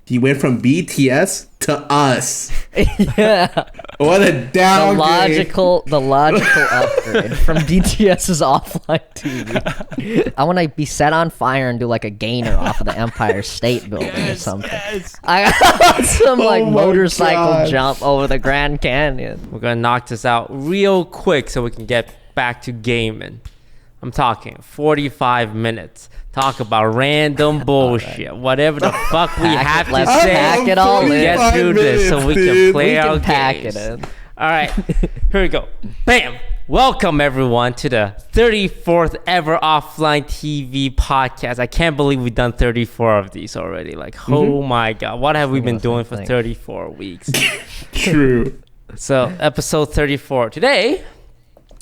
He went from BTS to us. Yeah. What a downgrade. The logical upgrade from BTS's offline TV. I want to be set on fire and do like a gainer off of the Empire State Building or something. I want some motorcycle jump over the Grand Canyon. We're gonna knock this out real quick so we can get back to gaming. I'm talking 45 minutes. Talk about random bullshit. Right. Whatever the fuck we have to say. Pack it all in. Get through this so we can play our games. It in. All right, here we go. Bam! Welcome everyone to the 34th ever Offline TV podcast. I can't believe we've done 34 of these already. Like, oh my god, what have we been doing for 34 weeks? True. So, episode 34. Today,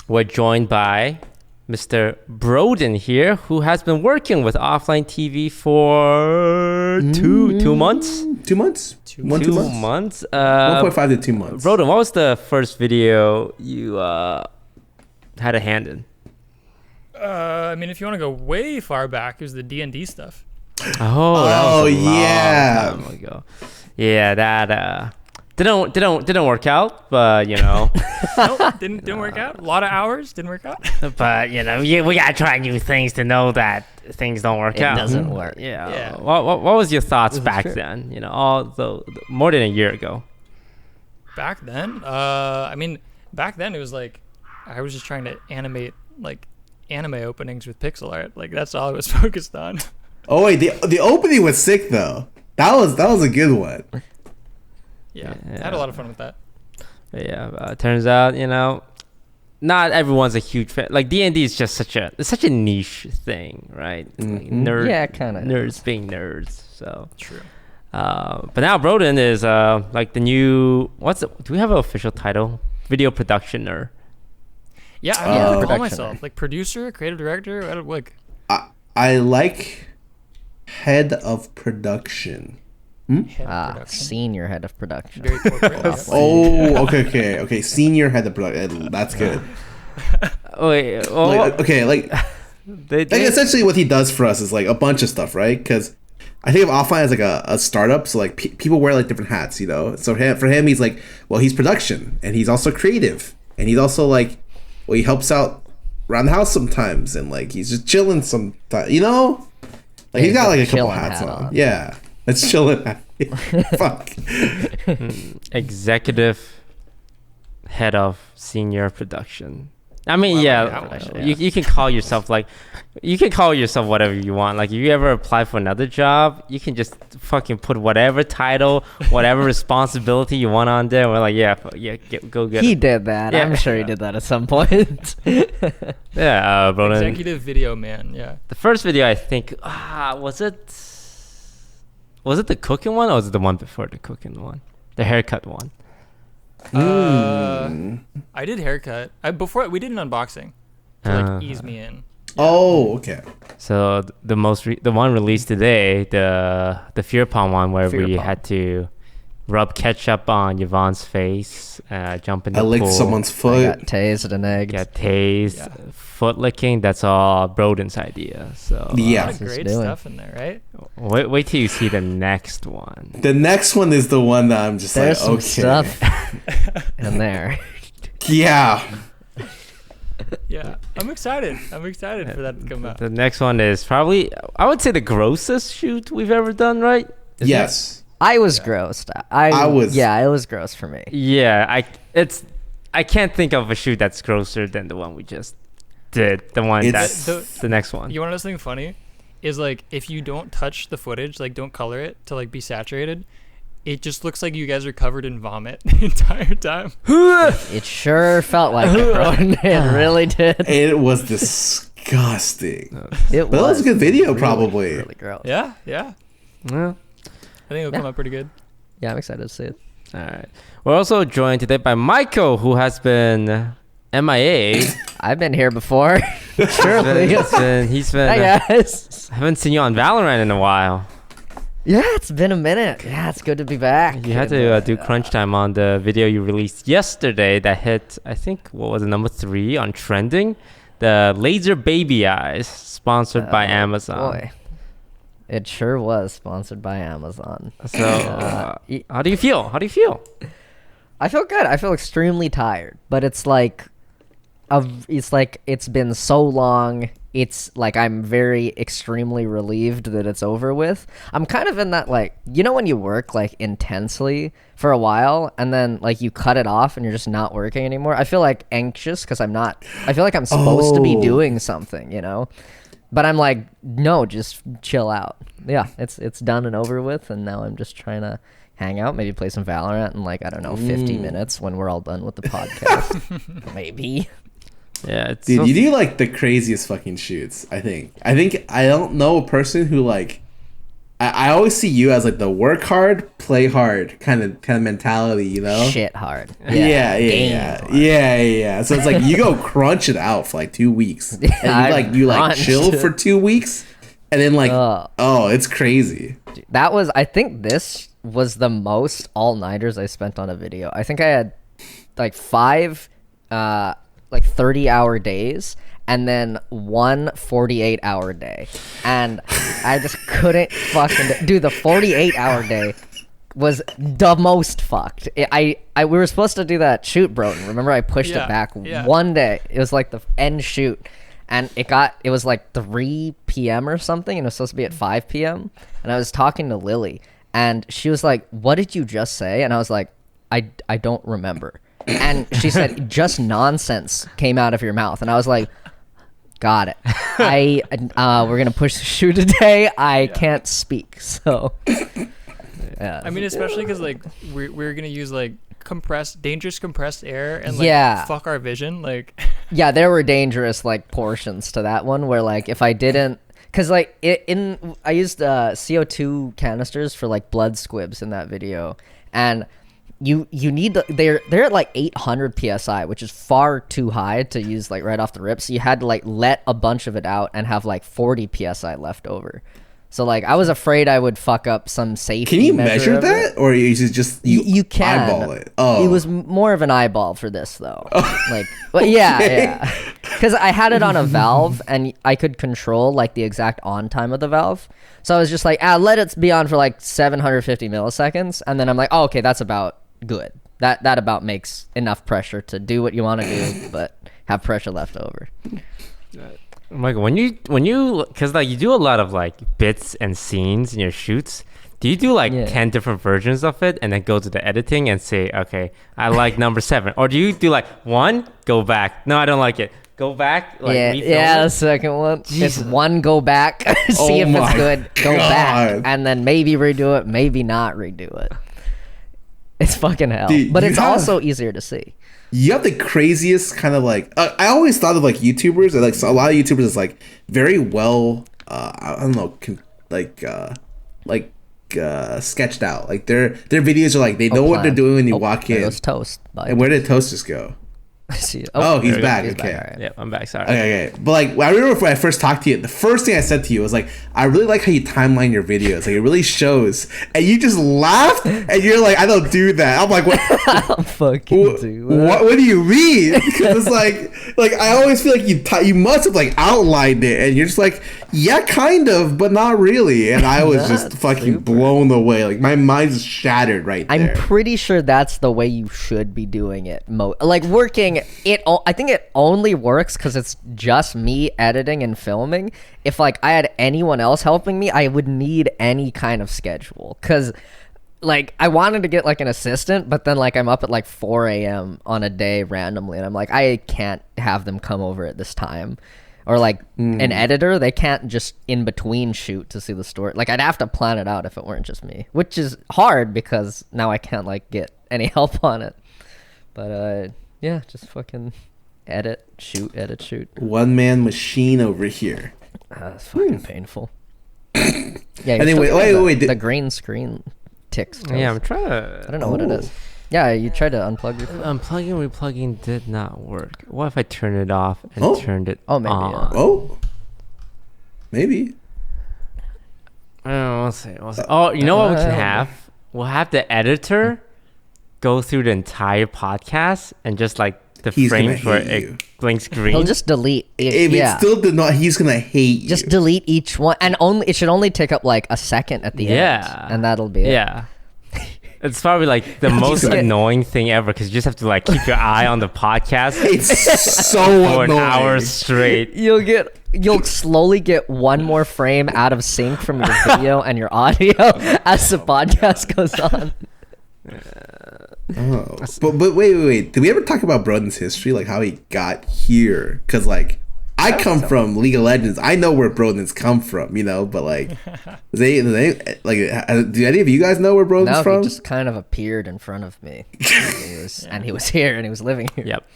we're joined by Mr. Brodin here, who has been working with Offline TV for two months. 2 months? 2 months. 1.5 to 2 months. Brodin, what was the first video you had a hand in? I mean, if you want to go way far back, it was the D&D stuff. Oh, that was a yeah. long time ago. Yeah, that didn't work out, but you know. Nope, didn't work out. A lot of hours, didn't work out. But you know, we gotta try new things to know that things don't work out. It doesn't work. Yeah. What was your thoughts back then? You know, more than a year ago. Back then, I mean, back then it was like I was just trying to animate like anime openings with pixel art. Like that's all I was focused on. Oh wait, the opening was sick though. That was a good one. Yeah, I had a lot of fun with that. Yeah, turns out, you know, not everyone's a huge fan. Like D&D is just such a niche thing, right? It's like nerds being nerds. So true. But now Brodin is like the new. Do we have an official title? Video productioner. Yeah, I mean, I call myself like producer, creative director. Like I like head of production. Senior head of production. Very corporate. Oh, okay. Senior head of production. That's good. Wait, Essentially what he does for us is like a bunch of stuff, right? Because I think of Offline as like a startup, so like people wear like different hats, you know. So for him, he's like, well, he's production, and he's also creative, and he's also like, well, he helps out around the house sometimes, and like he's just chilling sometimes, you know. Like he's got like a couple hats on. Yeah. Let's chill it. Fuck. Executive head of senior production. I mean, you can call yourself whatever you want. Like if you ever apply for another job, you can just fucking put whatever title, whatever responsibility you want on there. We're like, go get it. He did that. Yeah. I'm sure he did that at some point. Yeah, Brodin. Executive video man. Yeah. The first video, I think, was it the cooking one or was it the one before the cooking one? The haircut one. I did haircut. Before we did an unboxing to like ease me in. Oh, okay. So the one released today, the Fear Palm one, where we had to rub ketchup on Yvonne's face, jump in the pool. I licked someone's foot. I got tased and egged. Got tased. Foot licking. That's all Brodin's idea. So yeah, a lot of great stuff in there, right? Wait till you see the next one. The next one is the one that I'm just There's like, some okay. stuff in there. Yeah. Yeah, I'm excited for that to come out. The next one is probably, I would say, the grossest shoot we've ever done, right? Yes. I was grossed. I was. Yeah, it was gross for me. Yeah, I can't think of a shoot that's grosser than the one we just did. The one that's the next one. You want to know something funny? Is like if you don't touch the footage, like don't color it to like be saturated, it just looks like you guys are covered in vomit the entire time. It sure felt like it, bro. It really did. It was disgusting. It was a good video, really, probably. Really gross. Yeah. I think it'll come out pretty good. Yeah, I'm excited to see it. All right. We're also joined today by Michael, who has been MIA. I've been here before. Surely. He's been. Hi, guys. I haven't seen you on Valorant in a while. Yeah, it's been a minute. Yeah, it's good to be back. You had to do crunch time on the video you released yesterday that hit, I think, what was it, number 3 on trending? The Laser Baby Eyes, sponsored by Amazon. Boy. It sure was sponsored by Amazon. So, how do you feel? How do you feel? I feel good. I feel extremely tired, but it's like it's been so long. It's like I'm very extremely relieved that it's over with. I'm kind of in that, like, you know, when you work like intensely for a while and then like you cut it off and you're just not working anymore. I feel like anxious because I feel like I'm supposed to be doing something, you know, but I'm like, no, just chill out. Yeah, it's done and over with, and now I'm just trying to hang out, maybe play some Valorant in like, I don't know, 50 minutes when we're all done with the podcast. Maybe. Yeah, it's dude, you do like the craziest fucking shoots. I think I don't know a person who like. I always see you as like the work hard, play hard kind of mentality, you know? Shit hard. Yeah. So it's like you go crunch it out for like 2 weeks, and you chill for 2 weeks, and then like it's crazy. I think this was the most all-nighters I spent on a video. I think I had like 5 30-hour days and then one 48-hour day, and I just couldn't fucking do the 48-hour day. Was the most fucked. We were supposed to do that shoot, Brodin. Remember, I pushed it back one day. It was like the end shoot, and it was like 3 p.m. or something, and it was supposed to be at 5 p.m. And I was talking to Lily, and she was like, "What did you just say?" And I was like, I don't remember. And she said, "Just nonsense came out of your mouth." And I was like, got it. We're gonna push the shoot today. I can't speak, so. Yeah. I mean, especially because like we're gonna use like dangerous compressed air and like fuck our vision. Like, yeah, there were dangerous like portions to that one where like if I didn't, because like I used CO2 canisters for like blood squibs in that video, and you need they're at like 800 psi, which is far too high to use like right off the rip. So you had to like let a bunch of it out and have like 40 psi left over. So like I was afraid I would fuck up some safety. Can you measure that, or is it just you can eyeball it? Oh, it was more of an eyeball for this though. Like, but yeah, because I had it on a valve and I could control like the exact on time of the valve. So I was just like, let it be on for like 750 milliseconds, and then I'm like, oh, okay, that's about good. That about makes enough pressure to do what you want to do, but have pressure left over. Michael, when you because like you do a lot of like bits and scenes in your shoots, do you do like 10 different versions of it and then go to the editing and say, okay, I like number 7, or do you do like 1, go back, no, I don't like it, go back, like the second one, Jesus. It's 1, go back, see if it's good, go back, and then maybe redo it, maybe not redo it. It's fucking hell. Dude, but it's also easier to see. You have the craziest kind of like I always thought of like YouTubers, or like so a lot of YouTubers is like very well I don't know, sketched out. Like their videos are like they know what they're doing when you walk in. Toast. And where did Toast just go? I see. Oh, he's back. Okay. Back. Right. Yeah, I'm back. Sorry. Okay. But like, I remember when I first talked to you, the first thing I said to you was like, I really like how you timeline your videos. Like, it really shows. And you just laughed, and you're like, I don't do that. I'm like, what? I don't fucking do that. What do you mean? Because it's like I always feel like you must have like outlined it, and you're just like, yeah, kind of, but not really. And I was just fucking blown away. Like my mind's shattered right there. I'm pretty sure that's the way you should be doing it. Like working it. I think it only works because it's just me editing and filming. If like I had anyone else helping me, I would need any kind of schedule. Because like I wanted to get like an assistant, but then like I'm up at like 4 a.m. on a day randomly, and I'm like, I can't have them come over at this time. Or like an editor, they can't just in between shoot to see the story. Like I'd have to plan it out if it weren't just me, which is hard because now I can't like get any help on it. But yeah, just fucking edit, shoot. One man machine over here. It's fucking painful. Yeah. And then wait. The green screen ticks. Yeah, I'm trying to. I don't know what it is. Yeah, you tried to unplug your phone. Unplugging and replugging did not work. What if I turned it off and turned it maybe, on? Yeah. Oh, maybe. We'll see. Oh, you know what we can have? We'll have the editor go through the entire podcast and just like the he's gonna frames where hate you. it blinks green. He'll just delete. If it still did not, he's gonna hate you. Just delete each one, and it should only take up like a second at the end, and that'll be it. Yeah. It's probably like the most annoying thing ever because you just have to like keep your eye on the podcast. It's so for annoying. an hour straight. You'll slowly get one more frame out of sync from your video and your audio as the podcast goes on. Oh, but wait. Did we ever talk about Brodins history, like how he got here? Because like I come from League of Legends. I know where Brodins come from, you know. But like, do any of you guys know where Brodins from? No, he just kind of appeared in front of me. And he was here, and he was living here. Yep.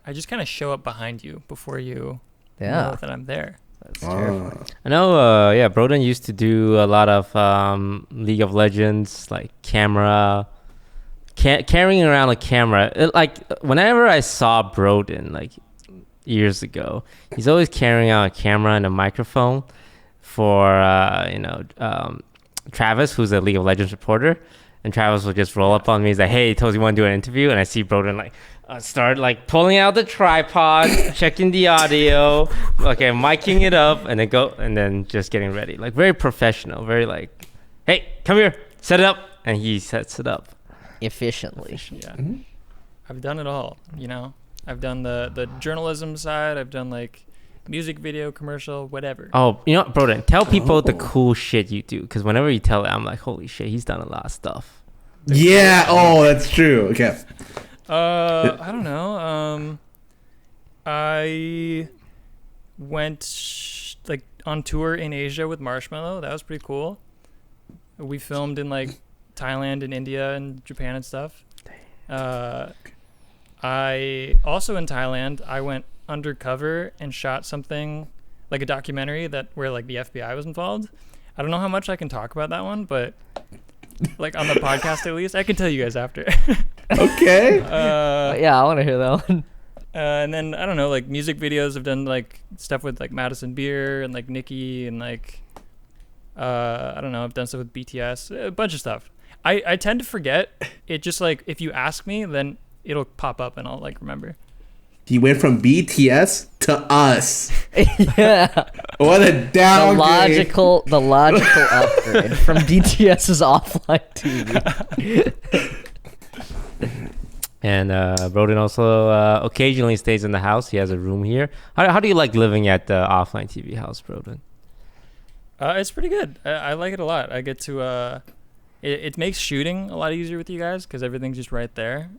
I just kind of show up behind you before you know that I'm there. That's terrifying. I know, Brodin used to do a lot of League of Legends, like carrying around a camera. Like, whenever I saw Brodin, like, years ago, he's always carrying out a camera and a microphone for, Travis, who's a League of Legends reporter. And Travis will just roll up on me. He's like, hey, Toes, you want to do an interview? And I see Brodin, like, start like pulling out the tripod, checking the audio, okay, micing it up, and then just getting ready. Like, very professional, very like, hey, come here, set it up, and he sets it up efficiently. Yeah, I've done it all. You know, I've done the journalism side. I've done like music video, commercial, whatever. Oh, you know what, Brodin, tell people the cool shit you do, because whenever you tell it, I'm like, holy shit, he's done a lot of stuff. Yeah. Oh, that's true. Okay. I don't know. I went like on tour in Asia with Marshmello. That was pretty cool. We filmed in like Thailand and India and Japan and stuff. I also in Thailand, I went undercover and shot something like a documentary where like the FBI was involved. I don't know how much I can talk about that one, but like on the podcast at least, I can tell you guys after. Okay. Yeah, I want to hear that one. And then I don't know, like music videos. I've done like stuff with like Madison Beer and like Nicki and like I don't know. I've done stuff with BTS, a bunch of stuff. I tend to forget. It just like if you ask me, then it'll pop up and I'll like remember. He went from BTS to us. Yeah. What a downgrade. The logical upgrade from BTS's offline TV. And Brodin also occasionally stays in the house. He has a room here. How do you like living at the offline TV house, Brodin? It's pretty good. I like it a lot. I get to it makes shooting a lot easier with you guys because everything's just right there.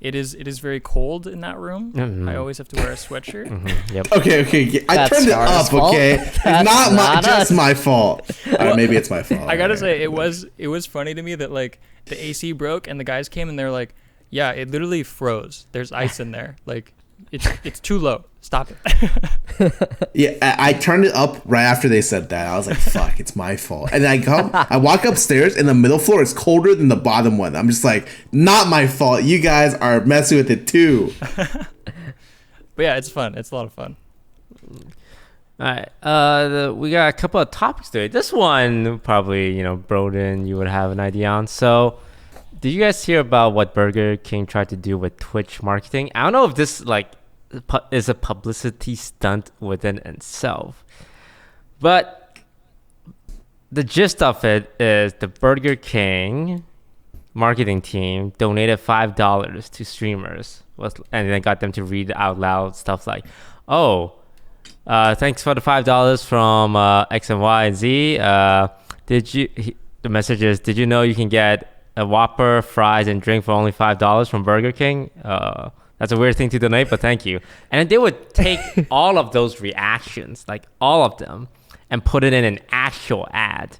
It is very cold in that room. Mm-hmm. I always have to wear a sweatshirt. Mm-hmm. Yep. Okay. I That's turned it Scar's up. fault. Okay, it's not just my fault. Maybe it's my fault. I gotta say, it was funny to me that like the AC broke and the guys came and they're like, yeah, it literally froze. There's ice in there. Like it's too low. Stop it. Yeah, I turned it up right after they said that. I was like, fuck, it's my fault. And I walk upstairs and the middle floor is colder than the bottom one. I'm just like, not my fault. You guys are messing with it too. But yeah, it's fun. It's a lot of fun. All right. We got a couple of topics today. This one probably, Brodin, you would have an idea on. So, did you guys hear about what Burger King tried to do with Twitch marketing? I don't know if this is a publicity stunt within itself, but the gist of it is the Burger King marketing team donated $5 to streamers, and then got them to read out loud stuff like, thanks for the $5 from X and Y and Z. The message is, did you know you can get a Whopper, fries, and drink for only $5 from Burger King? That's a weird thing to donate, but thank you. And they would take all of those reactions, like all of them, and put it in an actual ad.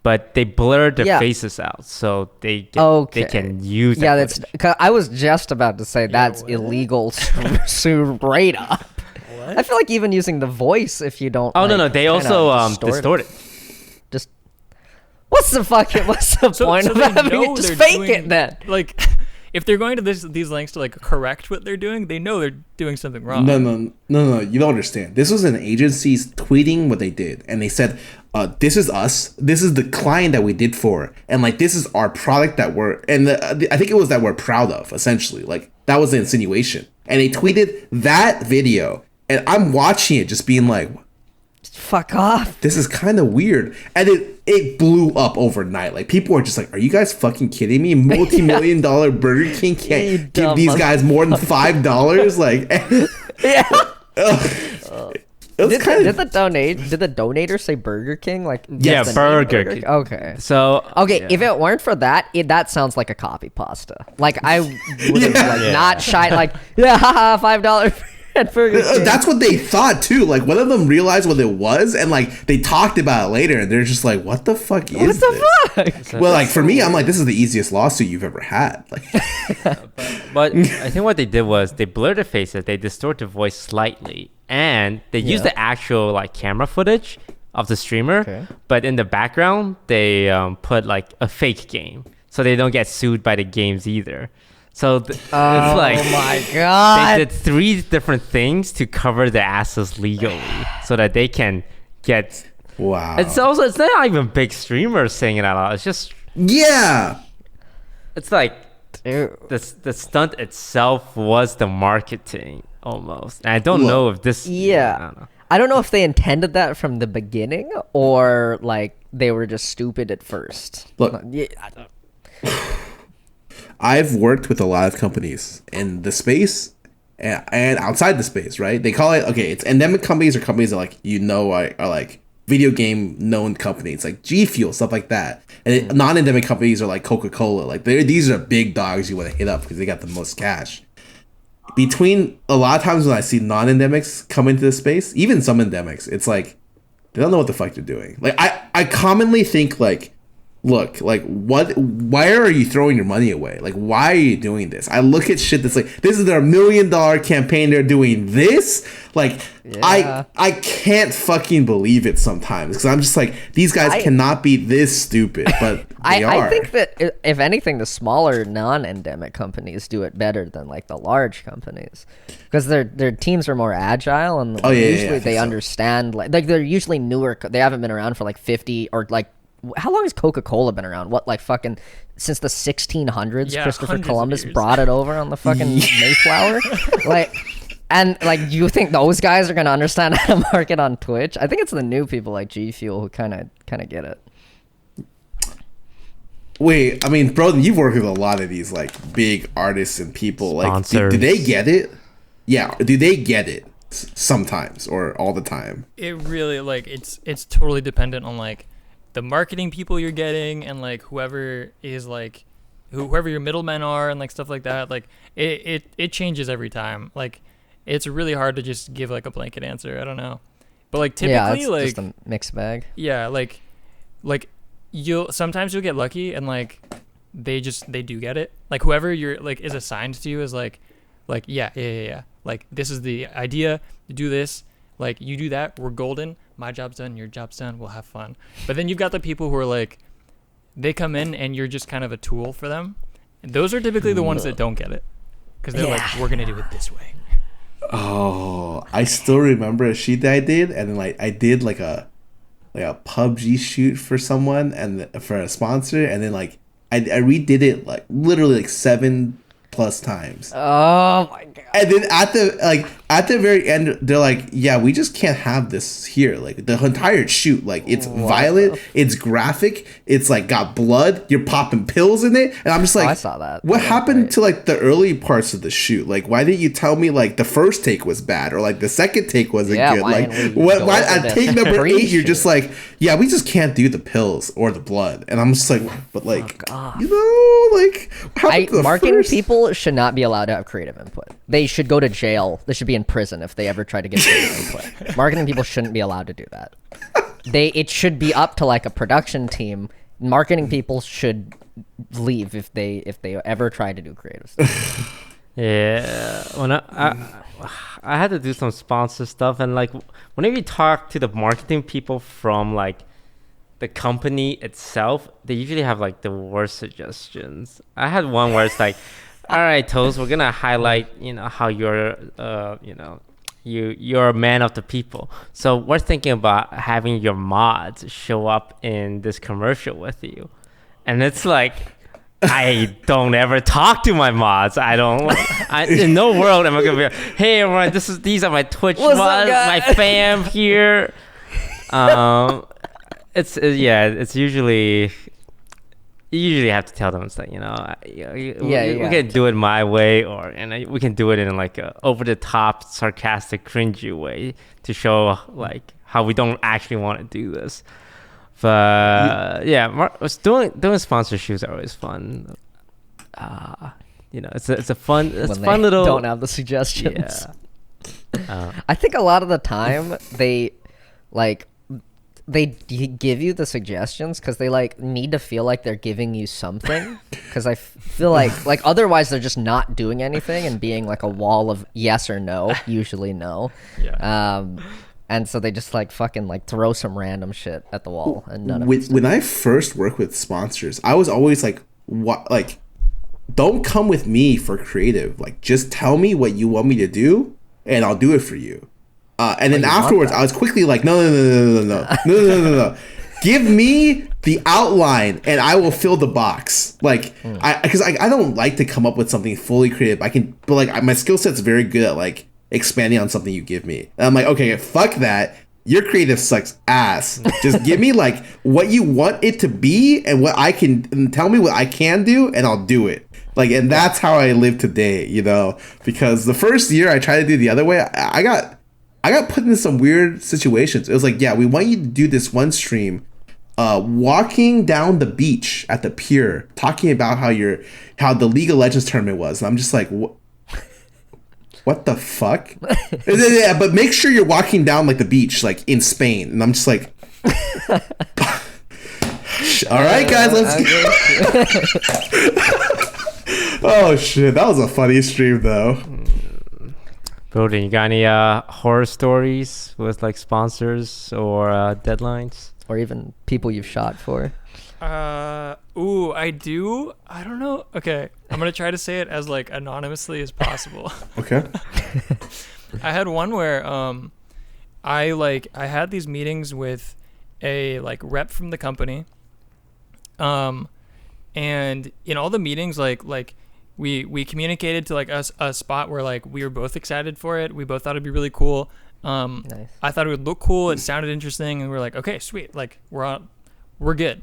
But they blurred their faces out, so they can use that. Yeah, cause I was just about to say that's illegal straight up. What? I feel like even using the voice, if you don't. Oh, no, they also distort it. What's the point of having it? Just fake it then. Like, if they're going to these lengths to like correct what they're doing, they know they're doing something wrong. No, you don't understand. This was an agency's tweeting what they did, and they said, this is us, this is the client that we did for, and like this is our product that we're, and I think it was that we're proud of, essentially. Like that was the insinuation, and they tweeted that video, and I'm watching it just being like, fuck off, this is kind of weird. And it blew up overnight. Like people were just like, are you guys fucking kidding me? Multi-million dollar Burger King can't give these guys more than $5. Like did the donator say Burger King? Like yeah, Burger King. Okay. So if it weren't for that, that sounds like a copy pasta. Like I would have not shy. Like haha, $5 at Burger King. That's what they thought too. Like one of them realized what it was, and like they talked about it later, and they're just like, "What the fuck is this?" Fuck? Well, like for me, I'm like, "This is the easiest lawsuit you've ever had." Like, but I think what they did was they blurred the faces, they distort the voice slightly, and they used the actual like camera footage of the streamer, but in the background they put like a fake game, so they don't get sued by the games either. So it's like, oh my god, they did 3 different things to cover their asses legally, so that they can get. wow. It's not even big streamers saying it out loud. It's just it's like the stunt itself was the marketing almost. And I don't know if this. I don't know if they intended that from the beginning or like they were just stupid at first. Look, I've worked with a lot of companies in the space and outside the space, right? They call it, it's endemic companies or companies that are like video game known companies, like G Fuel, stuff like that. And non-endemic companies are like Coca-Cola. Like these are big dogs you want to hit up because they got the most cash. Between a lot of times when I see non-endemics come into the space, even some endemics, it's like they don't know what the fuck they're doing. Like I commonly think like, look, like why are you throwing your money away? Like why are you doing this? I look at shit that's like, this is their $1 million campaign, they're doing this. Like I can't fucking believe it sometimes, because I'm just like, these guys cannot be this stupid, but they are. I think that if anything, the smaller non-endemic companies do it better than like the large companies, because their teams are more agile, and usually they understand like they're usually newer. They haven't been around for like 50 or like, how long has Coca-Cola been around? What, like fucking since the 1600s? Yeah, Christopher Columbus brought it over on the fucking Mayflower. Like, and like, you think those guys are gonna understand how to market on Twitch? I think it's the new people like G Fuel who kind of get it. Wait, I mean, Brodin, you've worked with a lot of these like big artists and people. Like, do they get it? Yeah, do they get it sometimes or all the time? It really, like, it's totally dependent on like the marketing people you're getting, and like whoever your middlemen are, and like stuff like that. Like it changes every time. Like it's really hard to just give like a blanket answer. I don't know, but like typically, it's like just a mixed bag. Yeah, like you'll get lucky, and like they do get it. Like whoever you're like is assigned to you is like yeah. Like this is the idea. You do this. Like you do that. We're golden. My job's done, your job's done, we'll have fun. But then you've got the people who are like, they come in and you're just kind of a tool for them. And those are typically the ones that don't get it, because they're like, we're going to do it this way. Oh, I still remember a shoot that I did, and then like I did like a PUBG shoot for someone and for a sponsor, and then like I redid it like literally like 7+ times. Oh my god. And then at the very end, they're like, yeah, we just can't have this here. Like the entire shoot, like it's violent, it's graphic, it's like got blood, you're popping pills in it. And I'm just like, I saw that. What happened to like the early parts of the shoot? Like, why didn't you tell me like the first take was bad, or like the second take wasn't good? Like why at take number 8 you're just like, yeah, we just can't do the pills or the blood. And I'm just like, but like, like marketing people should not be allowed to have creative input. They should go to jail. They should be in prison if they ever try to get creative input. Marketing people shouldn't be allowed to do that. It should be up to like a production team. Marketing people should leave if they ever try to do creative stuff. Yeah, when I had to do some sponsor stuff, and like whenever you talk to the marketing people from like the company itself, they usually have like the worst suggestions. I had one where it's like, All right, Toast, we're gonna highlight, how you're, you're a man of the people. So we're thinking about having your mods show up in this commercial with you, and it's like, I don't ever talk to my mods. In no world am I gonna be like, hey everyone, these are my Twitch What's mods, up, my guys? fam here. It's usually. You usually have to tell them, it's like, we can do it my way, or we can do it in like a over the top, sarcastic, cringy way to show like how we don't actually want to do this. But doing sponsorships are always fun. It's a fun little. Don't have the suggestions. Yeah. I think a lot of the time they give you the suggestions because they like need to feel like they're giving you something, because I feel like otherwise they're just not doing anything and being like a wall of yes or no, usually no. And so they just like fucking like throw some random shit at the wall and none of it. When I first worked with sponsors, I was always like, what, like, don't come with me for creative, like just tell me what you want me to do and I'll do it for you. And then afterwards, I was quickly like, no. Give me the outline, and I will fill the box. Like, because I don't like to come up with something fully creative. But like my skill set's very good at like expanding on something you give me. And I'm like, okay, fuck that. Your creative sucks ass. Just give me like what you want it to be, and what I can, and tell me what I can do, and I'll do it. Like, and that's how I live today, Because the first year I tried to do the other way, I got put in some weird situations. It was like, yeah, we want you to do this one stream, walking down the beach at the pier, talking about how the League of Legends tournament was. And I'm just like, what the fuck? Yeah, but make sure you're walking down like the beach, like in Spain. And I'm just like, all right, guys, let's Oh shit, that was a funny stream though. Brodin, you got any horror stories with like sponsors or deadlines? Or even people you've shot for? I do. I don't know. Okay, I'm gonna try to say it as like anonymously as possible. Okay. I had one where I had these meetings with a like rep from the company, and in all the meetings like we communicated to like a spot where like we were both excited for it. We both thought it'd be really cool. Nice. I thought it would look cool. It sounded interesting, and we were like, okay, sweet. Like we're good.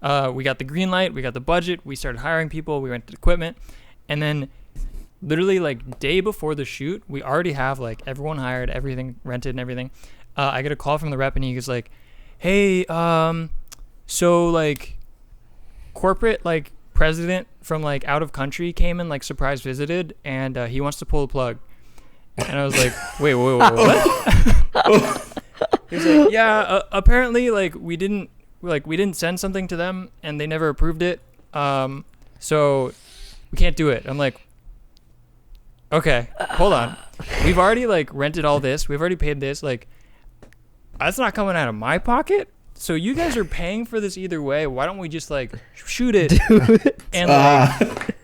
We got the green light. We got the budget. We started hiring people. We rented equipment, and then literally like day before the shoot, we already have like everyone hired, everything rented, and everything. I get a call from the rep, and he goes like, hey, so like corporate like president from like out of country came and like surprise visited, and he wants to pull the plug. And I was like, wait, what? He was like, yeah, apparently like we didn't send something to them and they never approved it, so we can't do it. I'm like, okay, hold on, we've already like rented all this, we've already paid this, like that's not coming out of my pocket. So you guys are paying for this either way. Why don't we just like shoot it and like,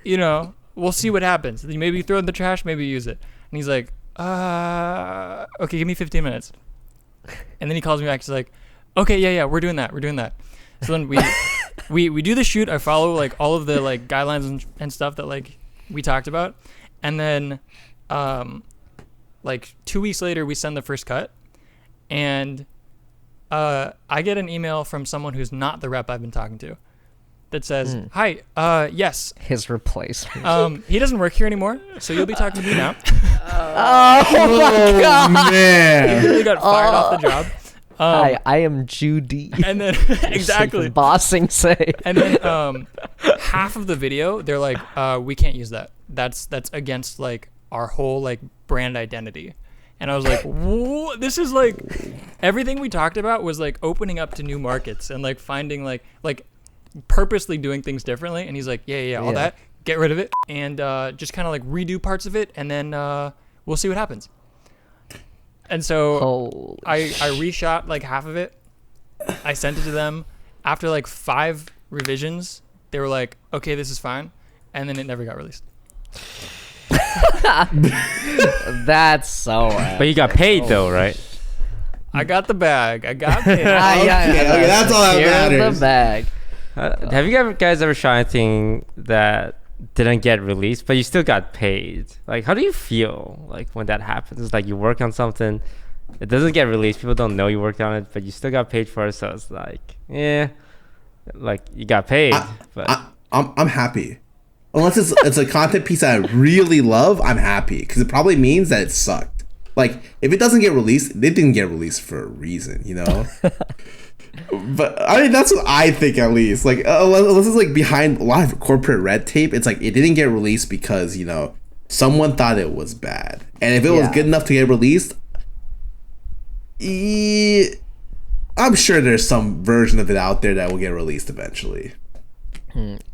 we'll see what happens. Maybe throw it in the trash, maybe use it. And he's like, okay, give me 15 minutes. And then he calls me back. He's like, okay, yeah, we're doing that. So then we do the shoot. I follow like all of the like guidelines and stuff that like we talked about. And then like 2 weeks later, we send the first cut. And I get an email from someone who's not the rep I've been talking to that says, hi, yes. His replacement. He doesn't work here anymore, so you'll be talking to me now. Oh my god. Man. He really got fired off the job. Hi, I am Judy. And then, exactly. Bossing say. And then half of the video, they're like, we can't use that. That's against like our whole like brand identity. And I was like, whoa, this is like, everything we talked about was like opening up to new markets and like finding like purposely doing things differently. And he's like, yeah, all that, get rid of it. And just kind of like redo parts of it. And then we'll see what happens. And so I reshot like half of it. I sent it to them. After like 5 revisions, they were like, okay, this is fine. And then it never got released. That's so. But you got paid though, right? I got the bag. I got paid. Okay, that's all that matters. The bag. Have you guys ever shot anything that didn't get released, but you still got paid? Like, how do you feel like when that happens? It's like you work on something, it doesn't get released, people don't know you worked on it, but you still got paid for it, so it's like, yeah, like you got paid. I'm happy. Unless it's a content piece that I really love, I'm happy because it probably means that it sucked. Like if it doesn't get released, it didn't get released for a reason, you know. But I mean, that's what I think at least. Like unless it's like behind a lot of corporate red tape, it's like it didn't get released because someone thought it was bad, and if it was good enough to get released, I'm sure there's some version of it out there that will get released eventually.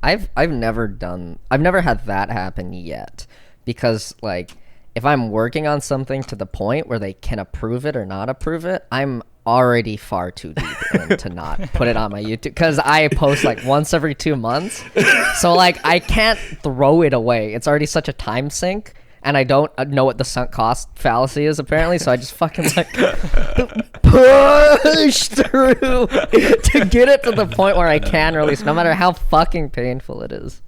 I've never had that happen yet, because like if I'm working on something to the point where they can approve it or not approve it, I'm already far too deep in to not put it on my YouTube, because I post like once every 2 months, so like I can't throw it away. It's already such a time sink, and I don't know what the sunk cost fallacy is apparently, so I just fucking like push through to get it to the point where I can release, no matter how fucking painful it is.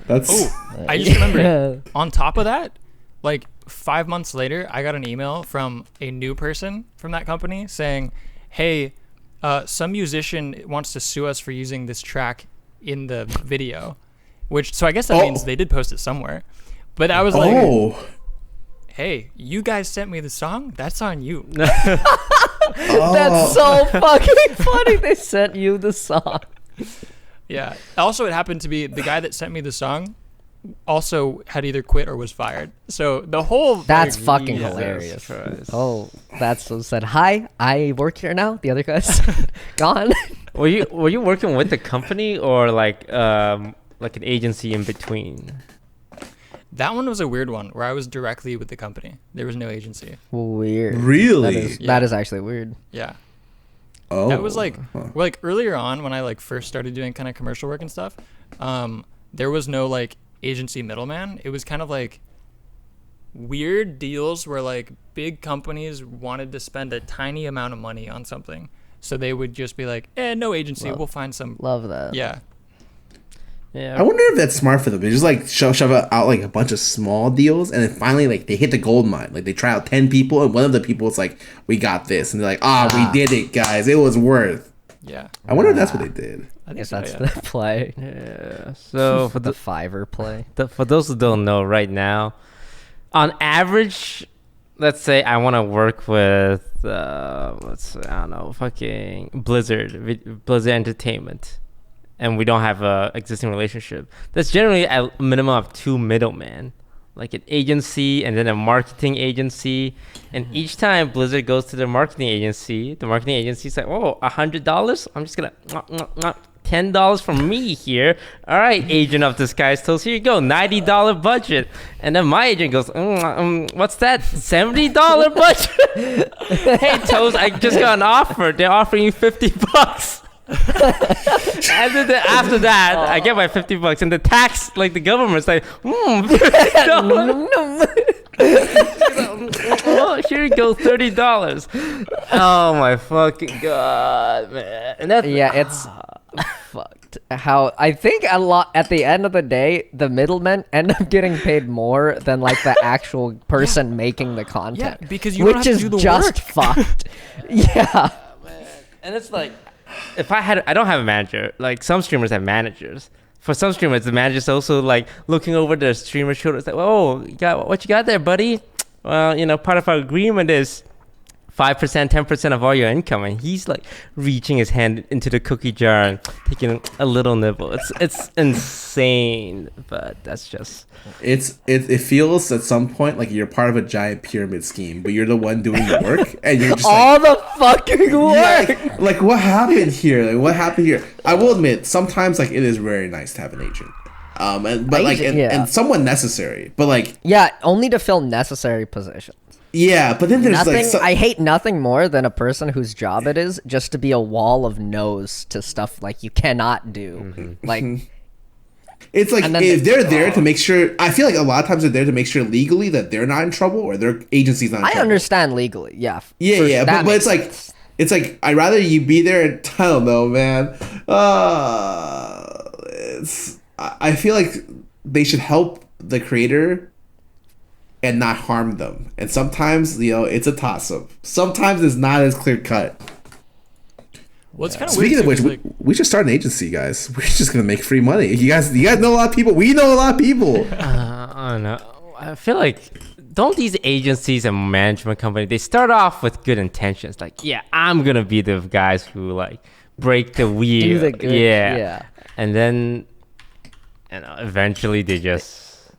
I just remember on top of that, like 5 months later, I got an email from a new person from that company saying, hey, some musician wants to sue us for using this track in the video, so I guess that means they did post it somewhere. But I was like, hey, you guys sent me the song? That's on you. That's so fucking funny. They sent you the song. Yeah. Also, it happened to be the guy that sent me the song also had either quit or was fired. So the whole... That's fucking hilarious. Oh, that's what said, hi, I work here now. The other guy's gone. Were you working with the company or like an agency in between? That one was a weird one where I was directly with the company. There was no agency. Weird. Really? That is actually weird. Yeah. Oh. That was like earlier on when I like first started doing kind of commercial work and stuff. There was no like agency middleman. It was kind of like weird deals where like big companies wanted to spend a tiny amount of money on something, so they would just be like, no agency, we'll find some. Love that. Yeah. I wonder if that's smart for them. They just like shove out like a bunch of small deals, and then finally like they hit the gold mine. Like they try out 10 people, and one of the people is like, "We got this," and they're like, we did it, guys. It was worth." Yeah. I wonder if that's what they did. I guess that's the play. Yeah. So for the Fiverr play. For those who don't know, right now, on average, let's say I want to work with fucking Blizzard Entertainment, and we don't have a existing relationship. That's generally a minimum of 2 middlemen, like an agency and then a marketing agency. And each time Blizzard goes to the marketing agency's like, $100? I'm just gonna $10 from me here. All right, agent of disguise toes, here you go, $90 budget. And then my agent goes, what's that, $70 budget? Hey toes, I just got an offer. They're offering you $50. And then after that, I get my $50, and the tax, like the government's like, oh, here you go, $30. Oh my fucking god, man! And that's it's fucked. How I think a lot at the end of the day, the middlemen end up getting paid more than like the actual person making the content. Yeah, because you don't have to do the just work. Fucked. Yeah, man. And it's like, I don't have a manager. Like some streamers have managers. For some streamers, the manager's also like looking over the streamer's shoulder. It's like, what you got there, buddy? Well, part of our agreement is 5%, 10% of all your income, and he's like reaching his hand into the cookie jar and taking a little nibble. It's insane, but that's just. It feels at some point like you're part of a giant pyramid scheme, but you're the one doing the work, and you're just all the fucking work. Yeah, like what happened here? Like what happened here? I will admit, sometimes like it is very nice to have an agent, and someone necessary, but like only to fill necessary positions. Yeah, but then there's nothing. I hate nothing more than a person whose job it is just to be a wall of no's to stuff like you cannot do. Mm-hmm. Like, It's like if they're there to make sure, I feel like a lot of times they're there to make sure legally that they're not in trouble or their agency's not in trouble. I understand legally, yeah. Yeah, but it's like I'd rather you be there and I don't know, man. I feel like they should help the creator and not harm them. And sometimes, it's a toss-up. Sometimes it's not as clear cut. Well, it's kind of Speaking of which, we should start an agency, guys. We're just gonna make free money. You guys know a lot of people. We know a lot of people. I don't know. I feel like don't these agencies and management companies, they start off with good intentions, like, yeah, I'm gonna be the guys who like break the wheel, do the good, yeah, and then eventually they just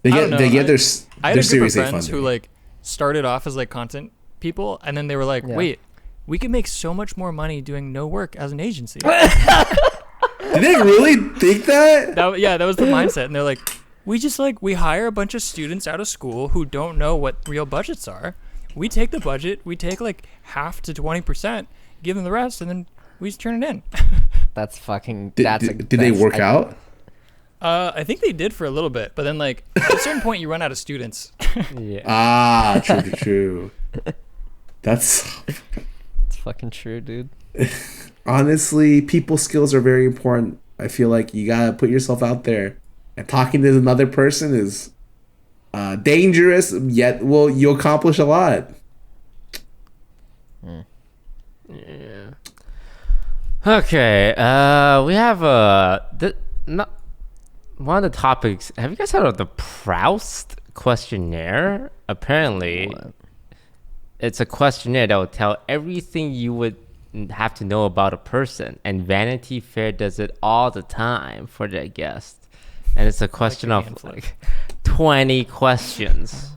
they get their I had a group of Series A friends funding. who like started off as like content people, and then they were like, wait, we could make so much more money doing no work as an agency. Did they really think that? That was the mindset, and they're like, we hire a bunch of students out of school who don't know what real budgets are. We take the budget, we take like half to 20%, give them the rest, and then we just turn it in. That's fucking. Did they work out? I think they did for a little bit, but then like at a certain point you run out of students. yeah. True. That's fucking true, dude. Honestly, people skills are very important. I feel like you gotta put yourself out there, and talking to another person is dangerous, yet you'll accomplish a lot. Yeah. Okay. We have one of the topics. Have you guys heard of the Prowst Questionnaire? Apparently, it's a questionnaire that will tell everything you would have to know about a person, and Vanity Fair does it all the time for their guests. And it's a question of like 20 questions.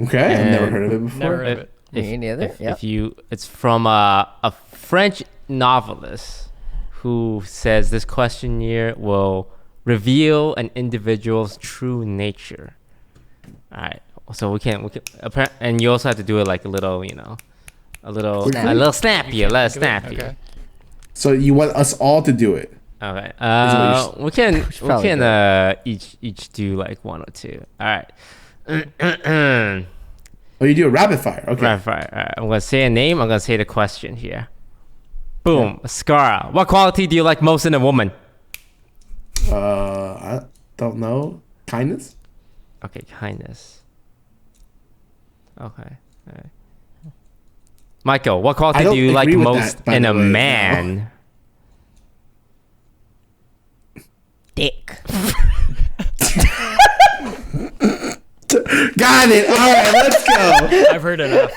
Okay, I've never heard of it before. Never heard of it. Me neither. It's from a French novelist who says this questionnaire will reveal an individual's true nature. All right, so we can and you also have to do it like a little snappy. Okay. So you want us all to do it? Okay. We can each do like one or two. All right. Oh, you do a rapid fire. Okay. Rapid fire. All right. I'm gonna say a name. I'm gonna say the question here. Boom. Yeah. Scara. What quality do you like most in a woman? I don't know. Kindness. Okay, kindness. Okay. All right. Michael, what quality do you like most in a man? Dick. Got it. All right, let's go. I've heard enough.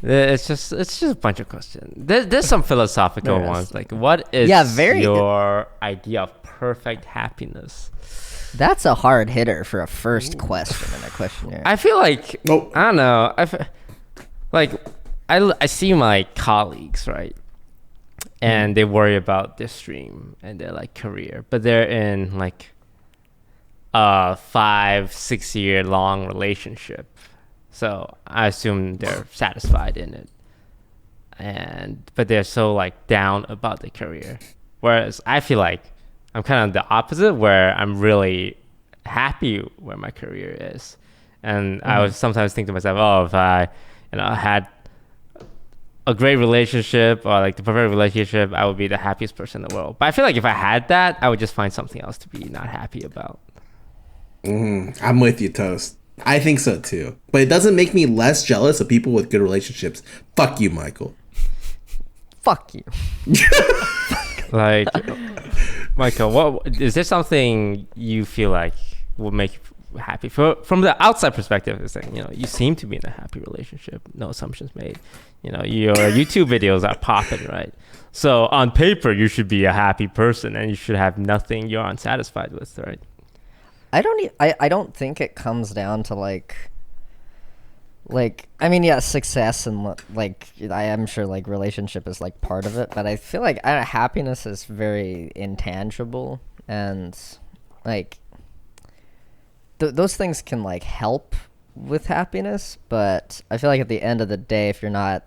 It's just a bunch of questions. There's some philosophical ones, like what is your idea of perfect happiness? That's a hard hitter for a first question in a questionnaire. I feel like I don't know. I see my colleagues, right, and they worry about their stream and their like career, but they're in like a 5-6 year long relationship. So I assume they're satisfied in it, but they're so like down about their career. Whereas I feel like I'm kind of the opposite, where I'm really happy where my career is, and I would sometimes think to myself, oh, if I, had a great relationship or like the perfect relationship, I would be the happiest person in the world. But I feel like if I had that, I would just find something else to be not happy about. I'm with you, Toast. I think so too, but it doesn't make me less jealous of people with good relationships. Fuck you, Michael. Fuck you. Like, Michael, what is there something you feel like would make you happy? From the outside perspective, it's like, you seem to be in a happy relationship. No assumptions made. Your YouTube videos are popping, right? So on paper, you should be a happy person, and you should have nothing you're unsatisfied with, right? I don't think it comes down to like I mean, yeah, success and like I am sure like relationship is like part of it, but I feel like happiness is very intangible, and like those things can like help with happiness, but I feel like at the end of the day, if you're not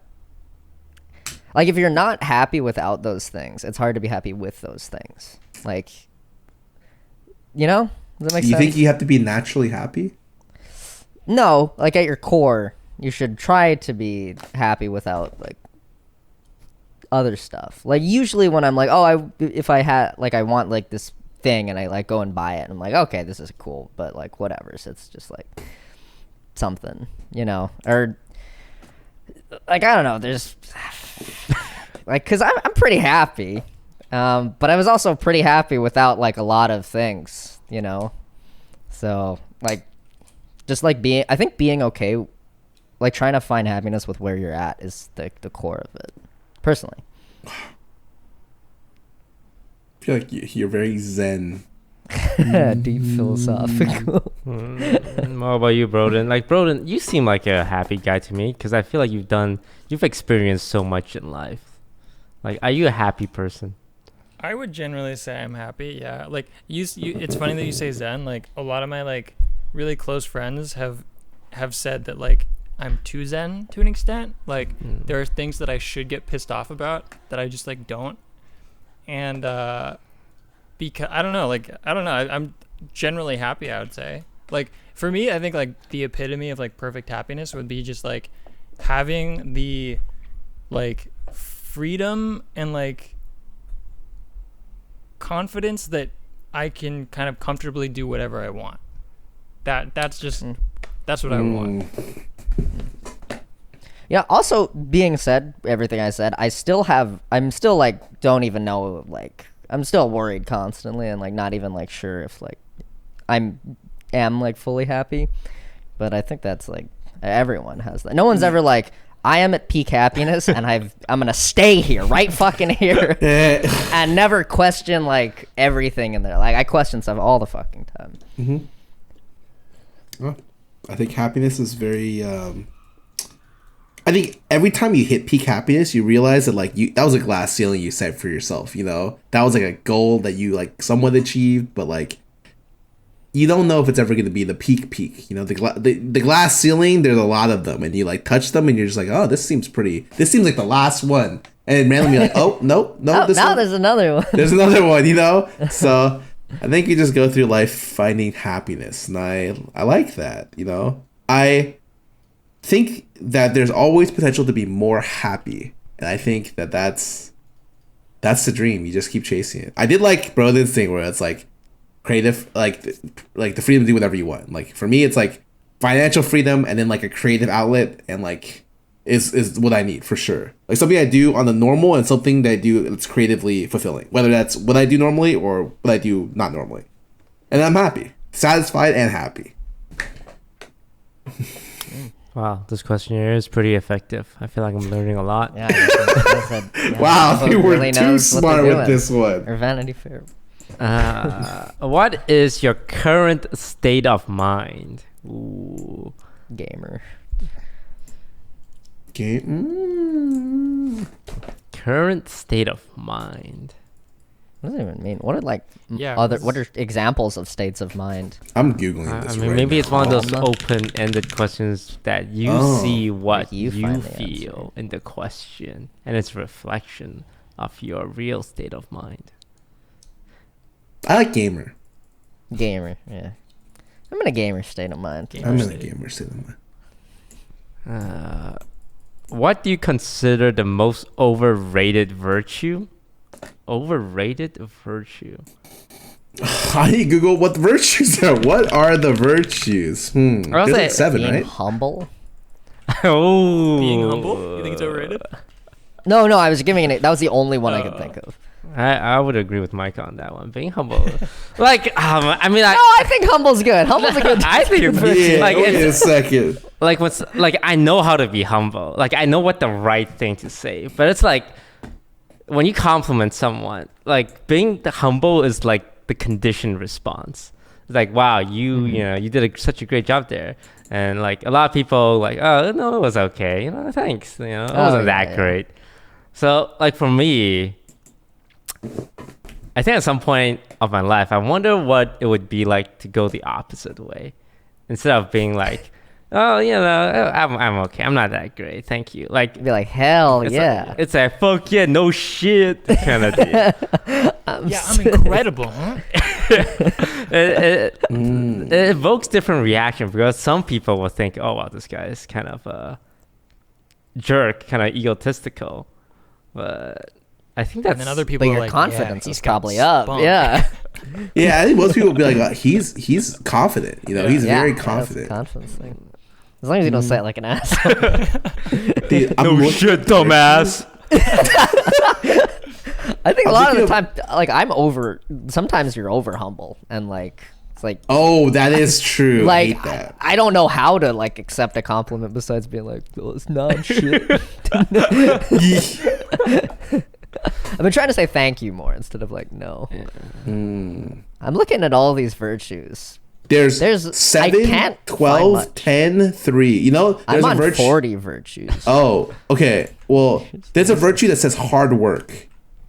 like if you're not happy without those things, it's hard to be happy with those things. Like, you know, does that make sense? You think you have to be naturally happy? No, like at your core, you should try to be happy without like other stuff. Like usually when I'm like, if I had like I want like this thing and I like go and buy it, and I'm like, okay, this is cool, but like whatever. So it's just like something, you know, or like I don't know. There's like because I'm pretty happy, but I was also pretty happy without like a lot of things, you know. So like just like I think being okay, like trying to find happiness with where you're at is the core of it, personally. I feel like you're very zen. Deep philosophical. What about you, Brodin? Like, Brodin, you seem like a happy guy to me because I feel like you've experienced so much in life. Like, are you a happy person? I would generally say I'm happy. Yeah, like you. It's funny that you say zen. Like a lot of my like really close friends have said that like I'm too zen to an extent. Like there are things that I should get pissed off about that I just like don't. And because I don't know, I'm generally happy, I would say. Like for me, I think like the epitome of like perfect happiness would be just like having the like freedom and like confidence that I can kind of comfortably do whatever I want. That's what I want. Yeah, also being said, everything I said, I'm still like don't even know, like I'm still worried constantly and like not even like sure if like am like fully happy. But I think that's like everyone has that. No one's ever like I am at peak happiness and I'm gonna stay here, right fucking here, and never question like everything in there. Like I question stuff all the fucking time. Mm-hmm. Well, I think happiness is very. I think every time you hit peak happiness, you realize that like that was a glass ceiling you set for yourself. You know, that was like a goal that you like somewhat achieved, but like you don't know if it's ever going to be the peak. You know, the glass ceiling. There's a lot of them, and you like touch them, and you're just like, oh, this seems like the last one, and randomly you're like, oh no, now there's another one. There's another one. You know, so I think you just go through life finding happiness, and I like that. You know, I think that there's always potential to be more happy, and I think that that's the dream. You just keep chasing it. I did like Brodin's thing where it's like creative, like the freedom to do whatever you want. Like for me, it's like financial freedom, and then like a creative outlet, and like is what I need for sure. Like something I do on the normal, and something that I do that's creatively fulfilling. Whether that's what I do normally or what I do not normally, and I'm happy, satisfied, and happy. Wow, this questionnaire is pretty effective. I feel like I'm learning a lot. Yeah, wow, you were really too smart with this one. Or Vanity Fair. What is your current state of mind? Ooh. Gamer. Current state of mind. What does it even mean? What are like what are examples of states of mind? I'm Googling this. I mean, maybe now. It's one of those open-ended questions that you see what you feel in the question, and it's a reflection of your real state of mind. I like gamer. Gamer, yeah. I'm in a gamer state of mind. I'm in a gamer state of mind. What do you consider the most overrated virtue? Overrated virtue. I need to Google what the virtues are. What are the virtues? There's like 7, being right? Humble. Oh, being humble. You think it's overrated? No. I was giving it. That was the only one I could think of. I would agree with Mike on that one. Being humble, like I mean, I think humble's good. Humble's a good. I think yeah, like wait a second. Like what's like I know how to be humble. Like I know what the right thing to say, but it's like when you compliment someone, like being humble is like the conditioned response. It's like, wow, you know, you did such a great job there. And like a lot of people like, oh no, it was okay. You know, thanks. You know, it wasn't that great. So like for me, I think at some point of my life, I wonder what it would be like to go the opposite way. Instead of being like, Oh, I'm okay. I'm not that great. Thank you. Like, Be like, hell yeah. it's a fuck yeah, no shit kind of deal. I'm incredible, huh? It evokes different reaction because some people will think, oh wow, this guy is kind of a jerk, kind of egotistical. But I think that's... And then other people But are your like, confidence he's is got probably up. spunk. Yeah. Yeah, I think most people would be like, he's confident. You know, he's very That's a confident. confidence thing. As long as you don't say it like an asshole. Dude, shit, dumbass. I think a I'm lot of the thinking time, like sometimes you're over humble and like, it's like, Oh, that is true. I like hate that. I don't know how to like accept a compliment besides being like, well, it's not shit. I've been trying to say thank you more instead of like no. I'm looking at all these virtues. There's I 7, can't find 12, much. 10, 3. You know, there's I'm a on virtue. 40 virtues. Oh, okay. Well, there's a virtue that says hard work.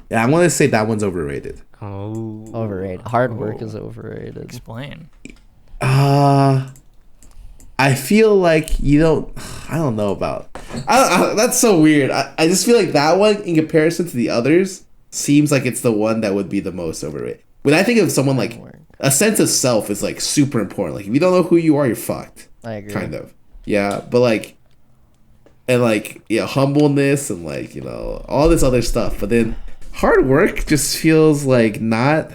Yeah, I'm going to say that one's overrated. Oh. Overrated. Hard work is overrated. Explain. I feel like you don't... I don't know about... that's so weird. I just feel like that one, in comparison to the others, seems like it's the one that would be the most overrated. When I think of someone like... A sense of self is like super important. Like if you don't know who you are, you're fucked. I agree. Kind of. Yeah, but like... And like, yeah, humbleness and like, you know, all this other stuff. But then hard work just feels like not...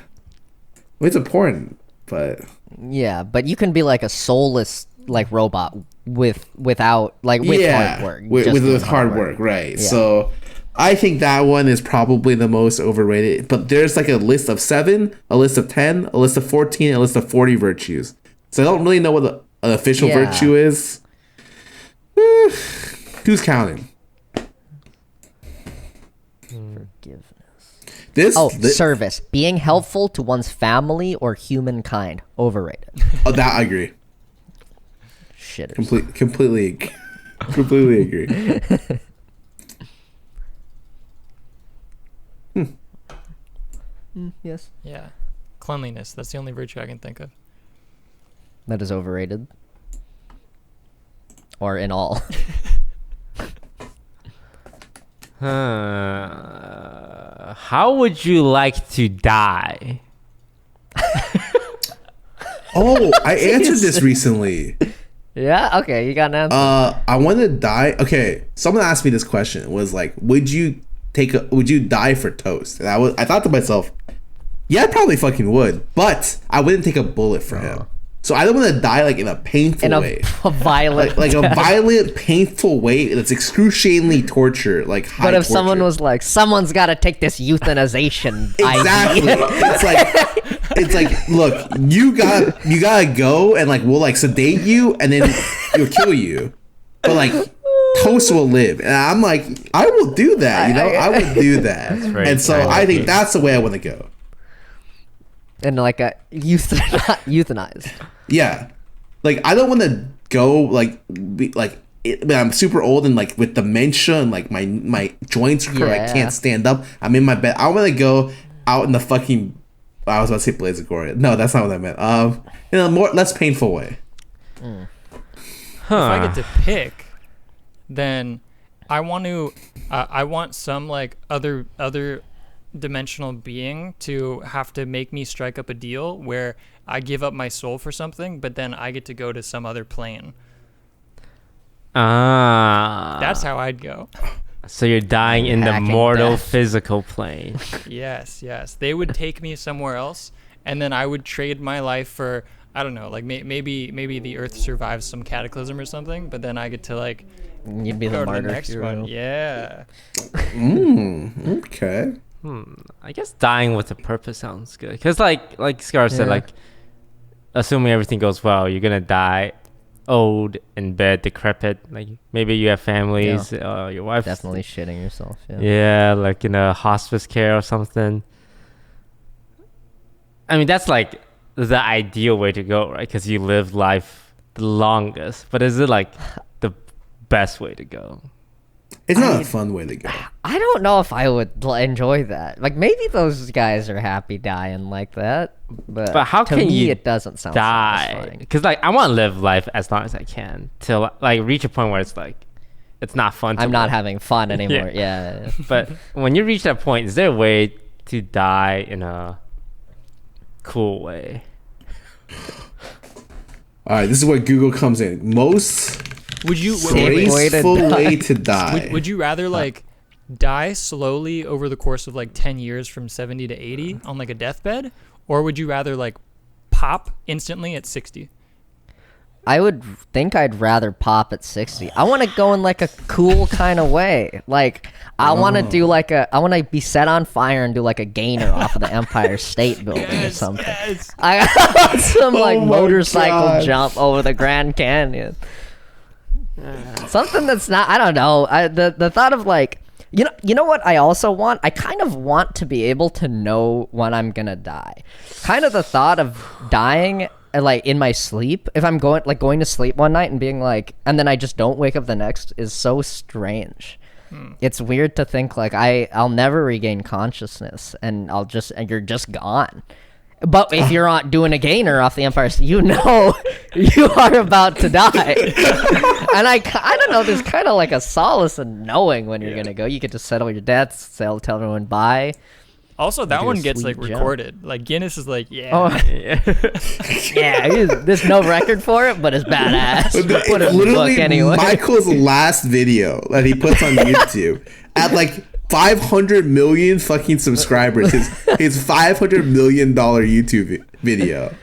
Well, it's important, but... Yeah, but you can be like a soulless like robot without like with hard work. with just doing hard work, right? Yeah. So I think that one is probably the most overrated. But there's like a list of 7, a list of 10, a list of 14, a list of 40 virtues. So I don't really know what an official Yeah. virtue is. Who's counting? Forgiveness. This Service. Being helpful to one's family or humankind. Overrated. that I agree. Shitters. Completely agree. Yes. Yeah. Cleanliness. That's the only virtue I can think of. That is overrated. Or in all. How would you like to die? Oh, I answered this recently. Yeah. Okay. You got an answer. I want to die. Okay, someone asked me this question. It was like, would you die for toast? And I thought to myself, yeah, I probably fucking would, but I wouldn't take a bullet for him. So I don't want to die like in a painful way, a violent, like a violent, painful way that's excruciatingly torture, like high But if torture. someone was like, someone's got to take this euthanization exactly, ID. it's like, look, you gotta go, and like we'll like sedate you, and then we'll kill you, but like toast will live, and I'm like, I will do that, you know, I would do that, and so I think that's the way I want to go. And like a euthanized. Yeah, like I don't want to go like when I'm super old and like with dementia and like my joints hurt, I can't stand up. I'm in my bed. I want to go out in the fucking. I was about to say Blaze of Glory. No, that's not what I meant. In a less painful way. If I get to pick, then I want to. I want some like other dimensional being to have to make me strike up a deal where I give up my soul for something, but then I get to go to some other plane. That's how I'd go. So you're dying in the Hacking mortal death. physical plane. Yes. They would take me somewhere else, and then I would trade my life for, I don't know, like maybe the Earth survives some cataclysm or something, but then I get to like You'd be go the to the martyr next hero. one. Yeah. Okay. I guess dying with a purpose sounds good. Because like Scar said, like assuming everything goes well, you're gonna die old in bed, decrepit. Like maybe you have families, your wife Definitely shitting yourself. Yeah. Yeah, like in a hospice care or something. I mean, that's like the ideal way to go, right? Because you live life the longest. But is it like the best way to go? It's not a fun way to go. I don't know if I would enjoy that. Like, maybe those guys are happy dying like that, but how to can me, you it doesn't sound die? satisfying. Because like I want to live life as long as I can till like reach a point where it's like it's not fun. I'm not live. having fun anymore. Yeah. But when you reach that point, is there a way to die in a cool way? All right, this is where Google comes in. Most Would you graceful way to die. would you rather like die slowly over the course of like 10 years from 70 to 80 on like a deathbed, or would you rather like pop instantly at 60? I would think I'd rather pop at 60. I want to go in like a cool kind of way. Like I want to do like I want to be set on fire and do like a gainer off of the Empire State Building or something. Yes. I want some like my motorcycle God. jump over the Grand Canyon. Something that's not. I don't know. The thought of like. You know what I also want? I kind of want to be able to know when I'm gonna die. Kind of the thought of dying like in my sleep. If I'm going to sleep one night and being like, and then I just don't wake up the next is so strange. It's weird to think like I'll never regain consciousness and you're just gone. But if you're not doing a gainer off the Empire State, you know you are about to die. And I don't know, there's kind of like a solace in knowing when you're going to go. You get to settle your debts, tell everyone bye. Also, that do a one gets sweet like jump. recorded. Like Guinness is like, yeah. Oh, yeah, there's no record for it, but it's badass. Put it in the Literally, book anyway. Michael's last video that he puts on YouTube at like 500 million fucking subscribers. His $500 million YouTube video.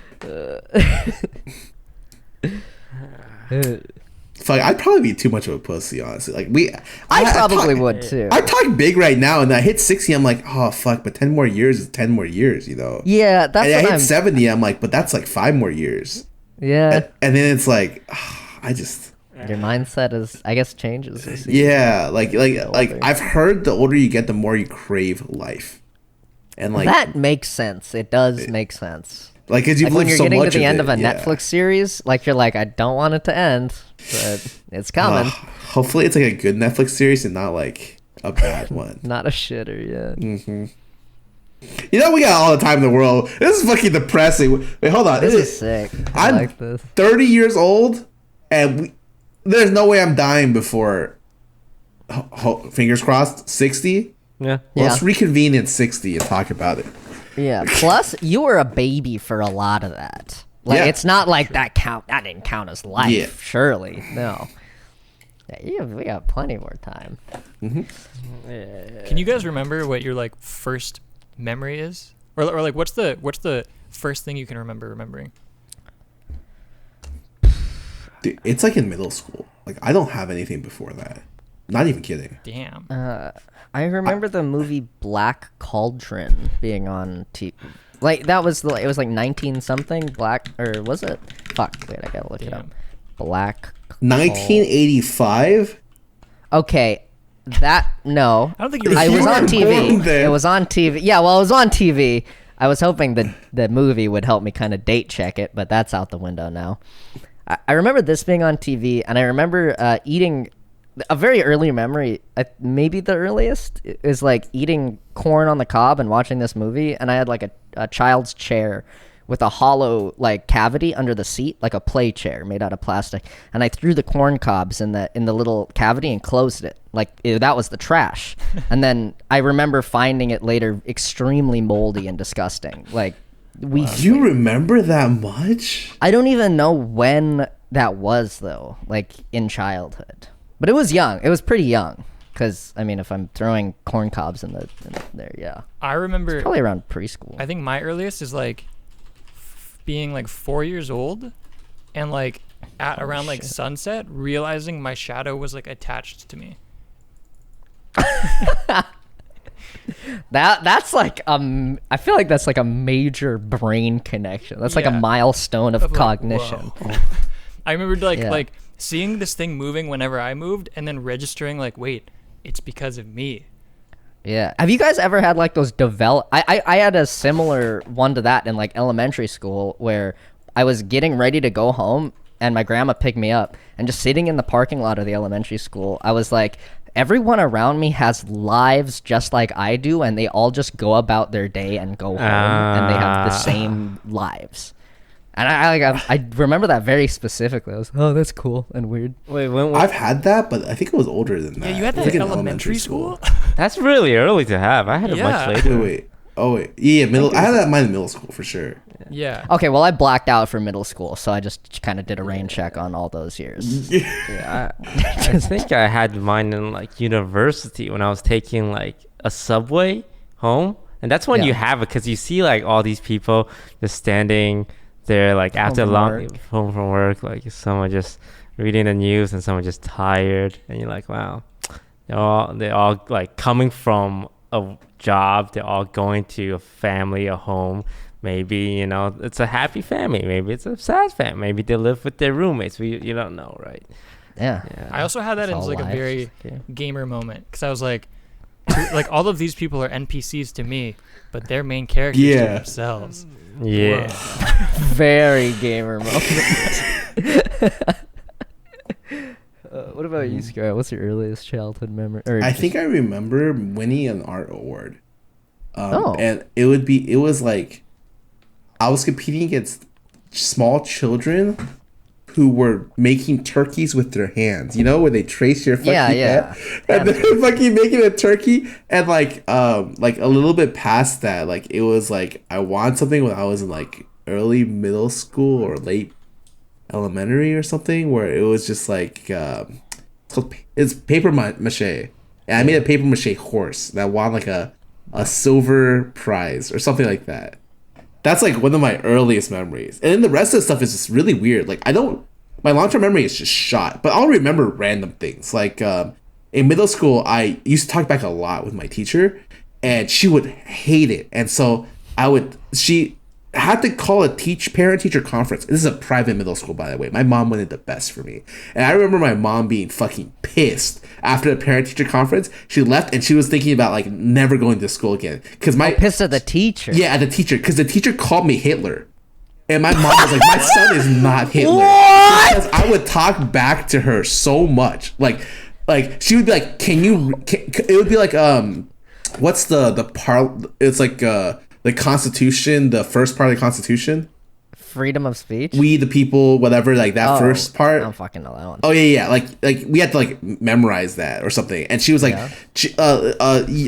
Fuck, I'd probably be too much of a pussy, honestly. Like I probably would too. I talk big right now, and I hit 60. I'm like, oh fuck, but 10 more years is 10 more years, you know. Yeah, that's And I what hit I'm. 70. I'm like, but that's like 5 more years. Yeah, And then it's like, I just. your mindset is, I guess, changes. as you- Yeah, like older. I've heard the older you get, the more you crave life, and like That makes sense. It does make sense. like because you've Like when lived you're so getting to much the of end it, of a yeah. Netflix series, like you're like, I don't want it to end, but it's coming. Hopefully, it's like a good Netflix series and not like a bad one. Not a shitter, yeah. You know, we got all the time in the world. This is fucking depressing. Wait, hold on. This is sick. I I'm like this. 30 years old, and there's no way I'm dying before. Fingers crossed. 60. Yeah. Let's reconvene at 60 and talk about it. Yeah. Plus, you were a baby for a lot of that. Like, Yeah. it's not like that didn't count as life. Yeah. Surely, no. Yeah, we got plenty more time. Can you guys remember what your like first memory is, or like what's the first thing you can remembering? Dude, it's like in middle school. Like I don't have anything before that. Not even kidding. Damn. I remember the movie Black Cauldron being on TV. Like that was it was like 19 something black, or was it? Fuck, wait, I gotta look it up. Black. 1985. Okay, no. I don't think you were. I was You on weren't born TV. then. It was on TV. Yeah, well, it was on TV. I was hoping the movie would help me kind of date check it, but that's out the window now. I remember this being on TV, and I remember eating. A very early memory, maybe the earliest, is like eating corn on the cob and watching this movie, and I had like a child's chair with a hollow like cavity under the seat, like a play chair made out of plastic, and I threw the corn cobs in the little cavity and closed it. That was the trash. And then I remember finding it later extremely moldy and disgusting. Like You remember that much? I don't even know when that was though, like in childhood. But it was young. It was pretty young. Because, I mean, if I'm throwing corn cobs in there, yeah. I remember. Probably around preschool. I think my earliest is like being like 4 years old, and like at around like sunset, realizing my shadow was like attached to me. That's like I feel like that's like a major brain connection. That's like a Yeah. milestone of Of, like, cognition. whoa. I remembered like Yeah. like seeing this thing moving whenever I moved, and then registering like, wait, it's because of me. Yeah. Have you guys ever had like those I had a similar one to that in like elementary school where I was getting ready to go home and my grandma picked me up, and just sitting in the parking lot of the elementary school, I was like everyone around me has lives just like I do, and they all just go about their day and go home, and they have the same lives. And I remember that very specifically. I was, oh, that's cool and weird. Wait, when I've had that, but I think it was older than that. Yeah, you had I that think in elementary school? That's really early to have. I had it much later. Wait. Oh wait, yeah, middle. I had that mine in middle school for sure. Yeah. Okay, well, I blacked out for middle school, so I just kind of did a rain check on all those years. Yeah, I think I had mine in like university when I was taking like a subway home, and that's when Yeah. you have it because you see like all these people just standing there like after home from work, like someone just reading the news and someone just tired, and you're like, wow, they're all like coming from a job, they're all going to a family, a home. Maybe, you know, it's a happy family. Maybe it's a sad family. Maybe they live with their roommates. You don't know, right? Yeah. I also had that It's as all like a lives. very Okay. gamer moment because I was like all of these people are NPCs to me, but they're main characters to Yeah. themselves. Yeah. Very gamer moment. What about you, Sky? What's your earliest childhood memory? I think I remember winning an art award. Oh. And it was like I was competing against small children who were making turkeys with their hands. You know, where they trace your fucking head. And they're fucking making a turkey. And like a little bit past that, like it was like I wanted something when I was in like early middle school or late elementary or something, where it was just like it's paper mache. And I made a paper mache horse that won like a silver prize or something like that. That's like one of my earliest memories. And then the rest of the stuff is just really weird. Like my long-term memory is just shot, but I'll remember random things. Like in middle school, I used to talk back a lot with my teacher, and she would hate it. And so she had to call a parent-teacher conference. This is a private middle school, by the way. My mom wanted the best for me. And I remember my mom being fucking pissed after the parent-teacher conference. She left, and she was thinking about, like, never going to school again. Pissed at the teacher. Yeah, at the teacher. Because the teacher called me Hitler. And my mom was like, my son is not Hitler. What? Because I would talk back to her so much. Like she would be like, it would be like, what's the part, it's like, the Constitution, the first part of the Constitution. Freedom of speech. We the people, whatever, like that first part. I don't fucking know that one. Oh yeah. Like we had to like memorize that or something. And she was like,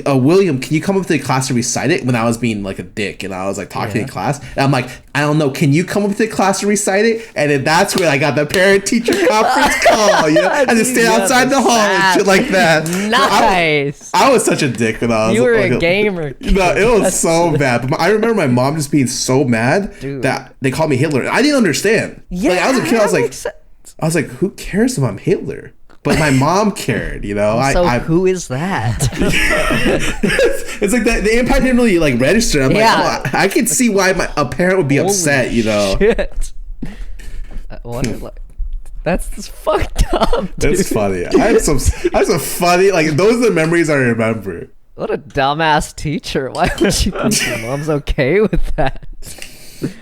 William, can you come up to the class to recite it? When I was being like a dick and I was like talking in class, and I'm like, I don't know, can you come up to the class to recite it? And then that's when I got the parent-teacher conference call. You know, I just stay outside the hall and shit like that. Nice. I was such a dick when I was. You were like, a gamer. No, it was so bad. But I remember my mom just being so mad that they called me Hitler. I didn't understand. Yeah, like, I was a kid. that I was like, who cares if I'm Hitler? But my mom cared, you know. Who is that? It's like the impact didn't really like register. I'm like, Yeah. oh, I can see why a parent would be upset, you know. Shit. That's fucked up, dude. It's funny. I have some funny, like, those are the memories I remember. What a dumbass teacher. Why would she think your mom's okay with that?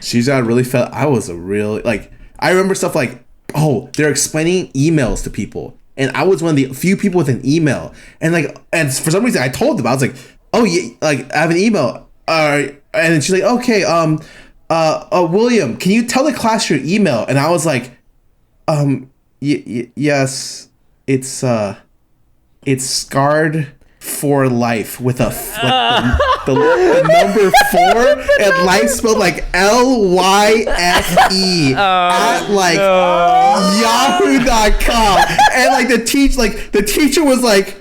She's got really felt. I was a real, like, I remember stuff like, oh, they're explaining emails to people, and I was one of the few people with an email, and for some reason I told them, I was like, oh yeah, like I have an email, and then she's like, okay, William, can you tell the class your email? And I was like, yes, it's scarred for life with a the number 4 and life spelled like LYFE at like yahoo.com, and like the teacher was like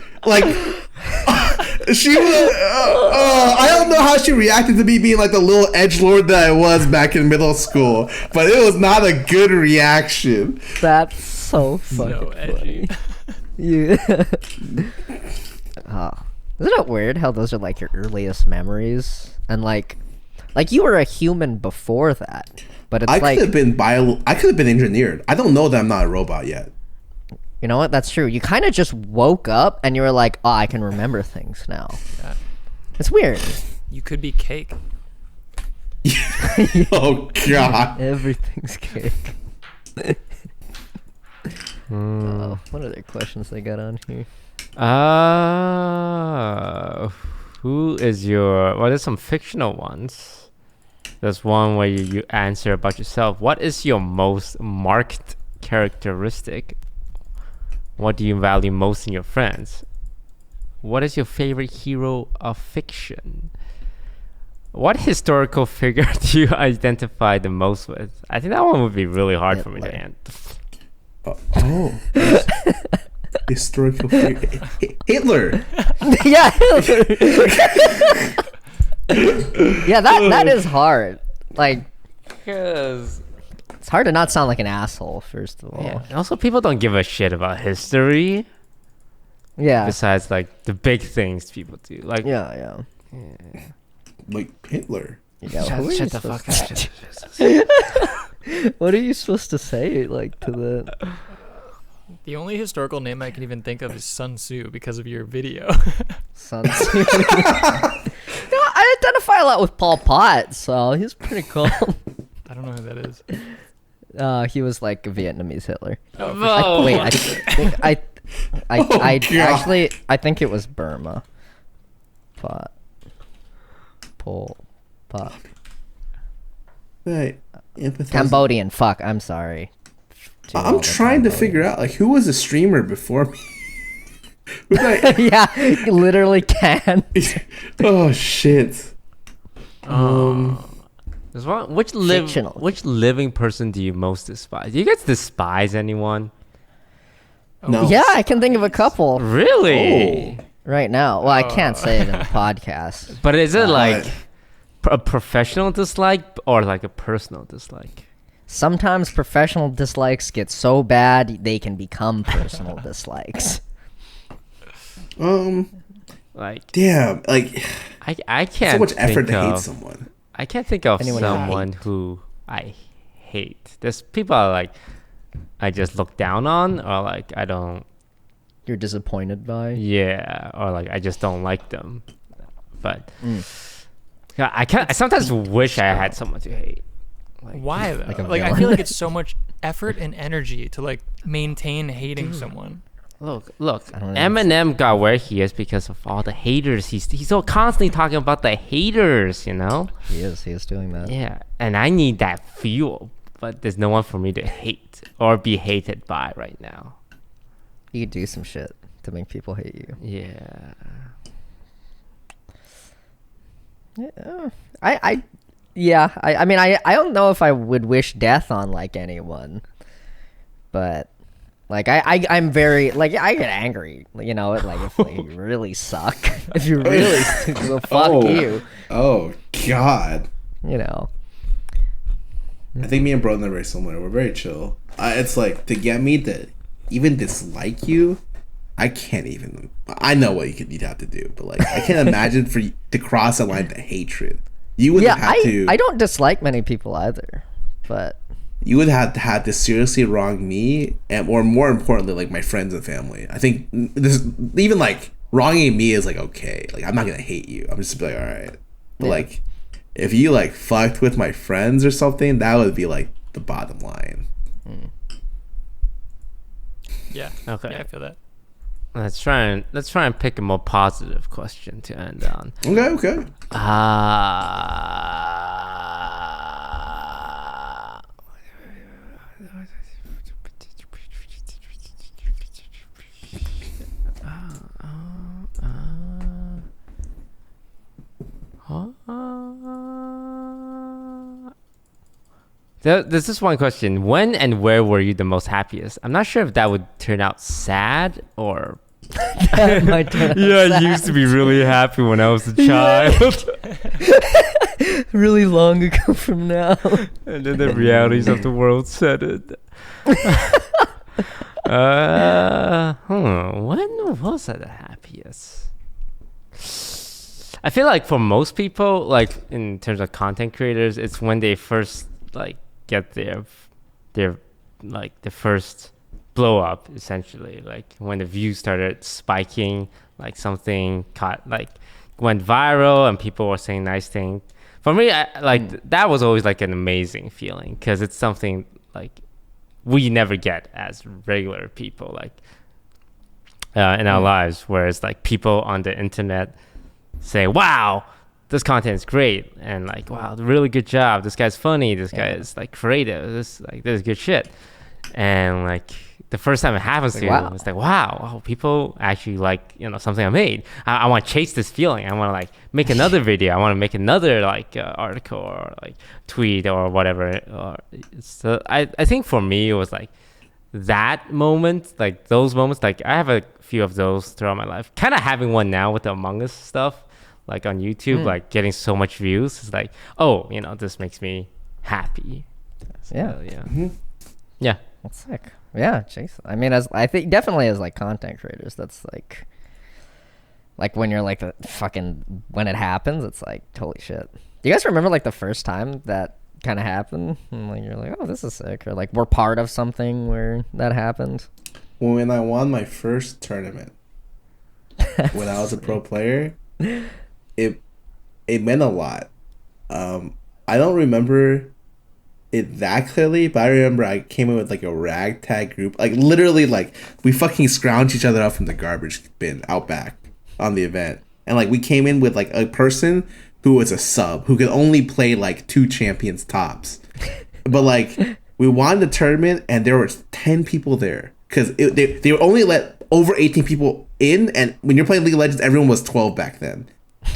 she was I don't know how she reacted to me being like the little edgelord that I was back in middle school, but it was not a good reaction. That's so fucking funny. Yeah. Isn't it weird how those are like your earliest memories, and like you were a human before that, but it's I could have been engineered. I don't know that I'm not a robot yet. You know what? That's true. You kind of just woke up and you were like, oh, I can remember things now. Yeah. It's weird. You could be cake. Oh god. Everything's cake. What other questions they got on here? Who is your? Well, there's some fictional ones. There's one where you answer about yourself. What is your most marked characteristic? What do you value most in your friends? What is your favorite hero of fiction? What historical figure do you identify the most with? I think that one would be really hard for me to answer. Historical figure. Hitler. Yeah, Hitler. Yeah, that is hard. Like, Because it's hard to not sound like an asshole, first of all. and also people don't give a shit about history. Yeah. Besides like the big things people do. Like Yeah. Like Hitler. Yeah, who are you shut the supposed fuck to- up. What are you supposed to say, like, to the... The only historical name I can even think of is Sun Tzu because of your video. Sun Tzu? You know, I identify a lot with Pol Pot, so he's pretty cool. I don't know who that is. He was like a Vietnamese Hitler. Oh, Wait, I think I think it was Burma. Pol Pot. Right. Empathize. Cambodian. Fuck. I'm sorry. I'm trying to figure out, like, who was a streamer before me? Was I- Yeah, you literally can. oh, shit. There's one. Which Fictional. living person do you most despise? Do you guys despise anyone? No. Yeah, I can think of a couple Really? right now. Well, I can't say it in the podcast. But is it like a professional dislike or like a personal dislike? Sometimes professional dislikes get so bad they can become personal dislikes. Like, Damn. Like, I can't. so much effort think to hate of- someone. I can't think of Anyone you someone who I hate. There's people like I just look down on, or like I don't. You're disappointed by? Yeah, or like I just don't like them. But yeah, I sometimes wish I had someone to hate. Like, Why though? Like a Like I villain. feel like it's so much effort and energy to like maintain hating someone. Look. I don't know. Eminem got where he is because of all the haters. He's so constantly talking about the haters, you know? He is doing that. Yeah, and I need that fuel, but there's no one for me to hate or be hated by right now. You could do some shit to make people hate you. Yeah. Yeah. I mean, I don't know if I would wish death on like anyone, but like I'm very like I get angry, you know, like if like, you really suck, if you really well, fuck you, Oh, God. you know. I think me and Brodin are very similar. We're very chill. It's like, to get me to even dislike you, I can't even. I know what you'd have to do, but like, I can't imagine for you to cross a line to hatred. You would Yeah, have to. I don't dislike many people either, but You would have to seriously wrong me, or more importantly, like my friends and family. I think this, even like wronging me is like okay. Like I'm not gonna hate you. I'm just gonna be like, all right. But like, if you like fucked with my friends or something, that would be like the bottom line. Yeah. Okay. Yeah, I feel that. Let's try and pick a more positive question to end on. Okay. There's this one question. When and where were you the most happiest? I'm not sure if that would turn out sad or... that might turn out Yeah, I sad. used to be really happy when I was a child. really long ago from now. And then the realities of the world set it. When was I the happiest? I feel like for most people, like in terms of content creators, it's when they first like get their like the first blow up, essentially. Like when the views started spiking, like something went viral and people were saying nice things. For me, that was always like an amazing feeling because it's something like we never get as regular people. Like in our lives, where it's like people on the internet say, "Wow, this content is great," and like, "Wow, really good job. This guy's funny. This guy is like creative. This is good shit." And like the first time it happens to you, it's like, wow, people actually like, you know, something I made. I want to chase this feeling. I want to like make another video. I want to make another like article or like tweet or whatever. So I think for me it was like that moment, like those moments. Like I have a few of those throughout my life. Kind of having one now with the Among Us stuff, like on YouTube, like getting so much views. It's like, oh, you know, this makes me happy. So, yeah. That's sick. Yeah, Jason. I mean, I think definitely as like content creators, that's like when you're like when it happens, it's like, holy shit. Do you guys remember like the first time that kind of happened? And like you're like, oh, this is sick, or like we're part of something where that happened? When I won my first tournament, when I was a pro player, it meant a lot. I don't remember it that clearly, but I remember I came in with like a ragtag group, like literally like we fucking scrounged each other up from the garbage bin out back on the event, and like we came in with like a person who was a sub who could only play like 2 champions tops, but like we won the tournament and there were 10 people there because they were only let over 18 people in, and when you're playing League of Legends, everyone was 12 back then.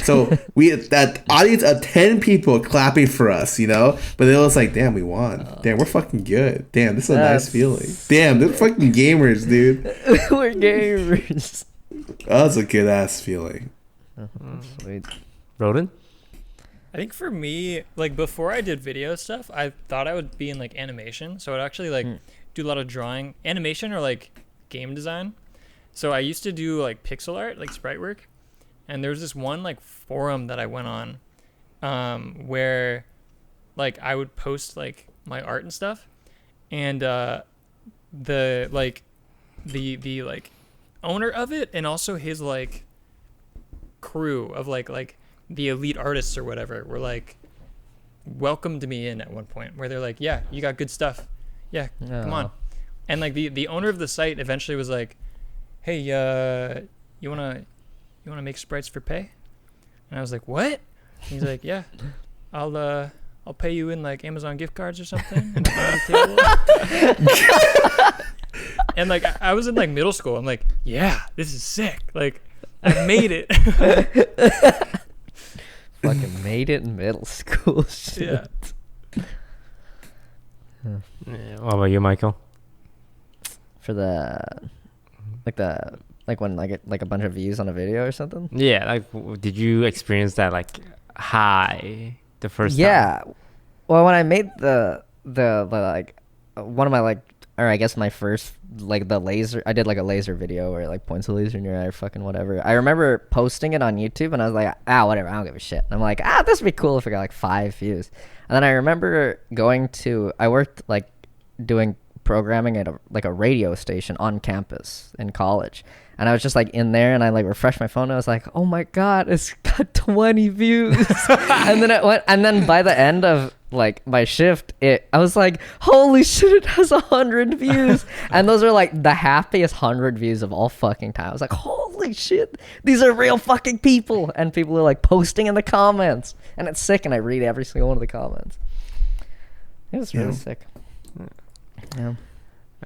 So we had that audience of 10 people clapping for us, you know, but it was like, damn, we won. Damn, we're fucking good. Damn, this is a nice feeling. Damn, they're fucking gamers, dude. We're gamers. That was a good ass feeling. Sweet. Brodin? I think for me, like before I did video stuff, I thought I would be in like animation. So I'd actually like do a lot of drawing, animation, or like game design. So I used to do like pixel art, like sprite work. And there was this one like forum that I went on where like I would post like my art and stuff, and the like owner of it and also his like crew of like the elite artists or whatever were like welcomed me in at one point, where they're like, yeah, you got good stuff, yeah, come on. And like the owner of the site eventually was like, hey, you wanna make sprites for pay? And I was like, what? And he's like, yeah, I'll pay you in like Amazon gift cards or something. And, and like I was in like middle school. I'm like, yeah, this is sick. Like I made it. Fucking made it in middle school. Shit. Yeah. What about you, Michael? For like when like a bunch of views on a video or something? Yeah, like did you experience that like high the first time? Yeah. Well, when I made the like one of my like, or I guess my first like the laser, I did like a laser video where it like points a laser in your eye or fucking whatever. I remember posting it on YouTube and I was like, whatever, I don't give a shit. And I'm like, this would be cool if it got like 5 views. And then I remember I worked like doing programming at a radio station on campus in college, and I was just like in there, and I like refreshed my phone, and I was like, oh my god, it's got 20 views. And then it went, and then by the end of like my shift, I was like, holy shit, it has 100 views. And those are like the happiest 100 views of all fucking time. I was like, holy shit, these are real fucking people, and people are like posting in the comments, and it's sick, and I read every single one of the comments. It was really sick. Yeah.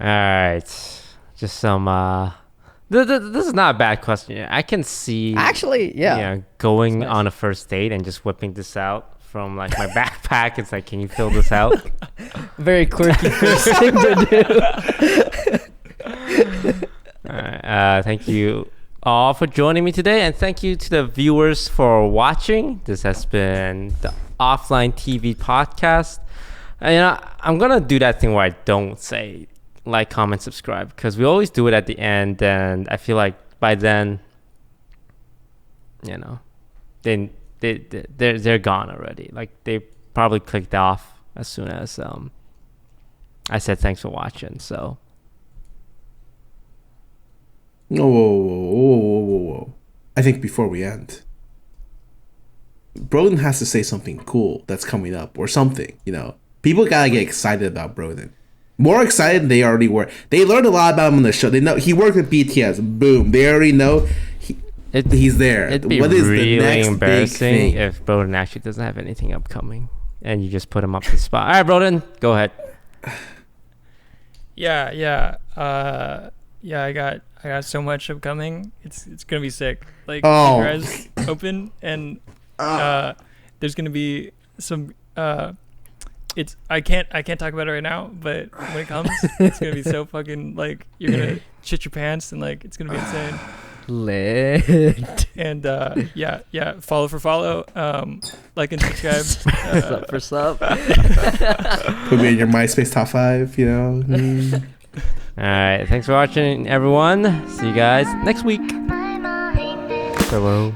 All right. Just some. This is not a bad question. I can see. Actually, yeah. Going on a first date and just whipping this out from like my backpack. It's like, can you fill this out? Very quirky first thing to do. All right. Thank you all for joining me today, and thank you to the viewers for watching. This has been the Offline TV podcast. And I'm gonna do that thing where I don't say like, comment, subscribe, because we always do it at the end, and I feel like by then, they're gone already. Like they probably clicked off as soon as I said thanks for watching. So. Whoa. I think before we end, Brodin has to say something cool that's coming up or something, you know. People gotta get excited about Brodin. more excited than they already were. They learned a lot about him on the show. They know he worked with BTS. Boom. They already know he's there. It'd be what is really the next embarrassing big thing? if Brodin actually doesn't have anything upcoming, and you just put him up the spot. All right, Brodin, go ahead. Yeah. I got so much upcoming. It's gonna be sick. Like, keep your eyes open, and there's gonna be some. I can't talk about it right now, but when it comes, it's gonna be so fucking, like, you're gonna shit your pants, and like it's gonna be insane. Lit. And yeah, follow for follow, like and subscribe. Sup for sup. Put me in your MySpace top 5. You know. All right, thanks for watching, everyone. See you guys next week. Farewell.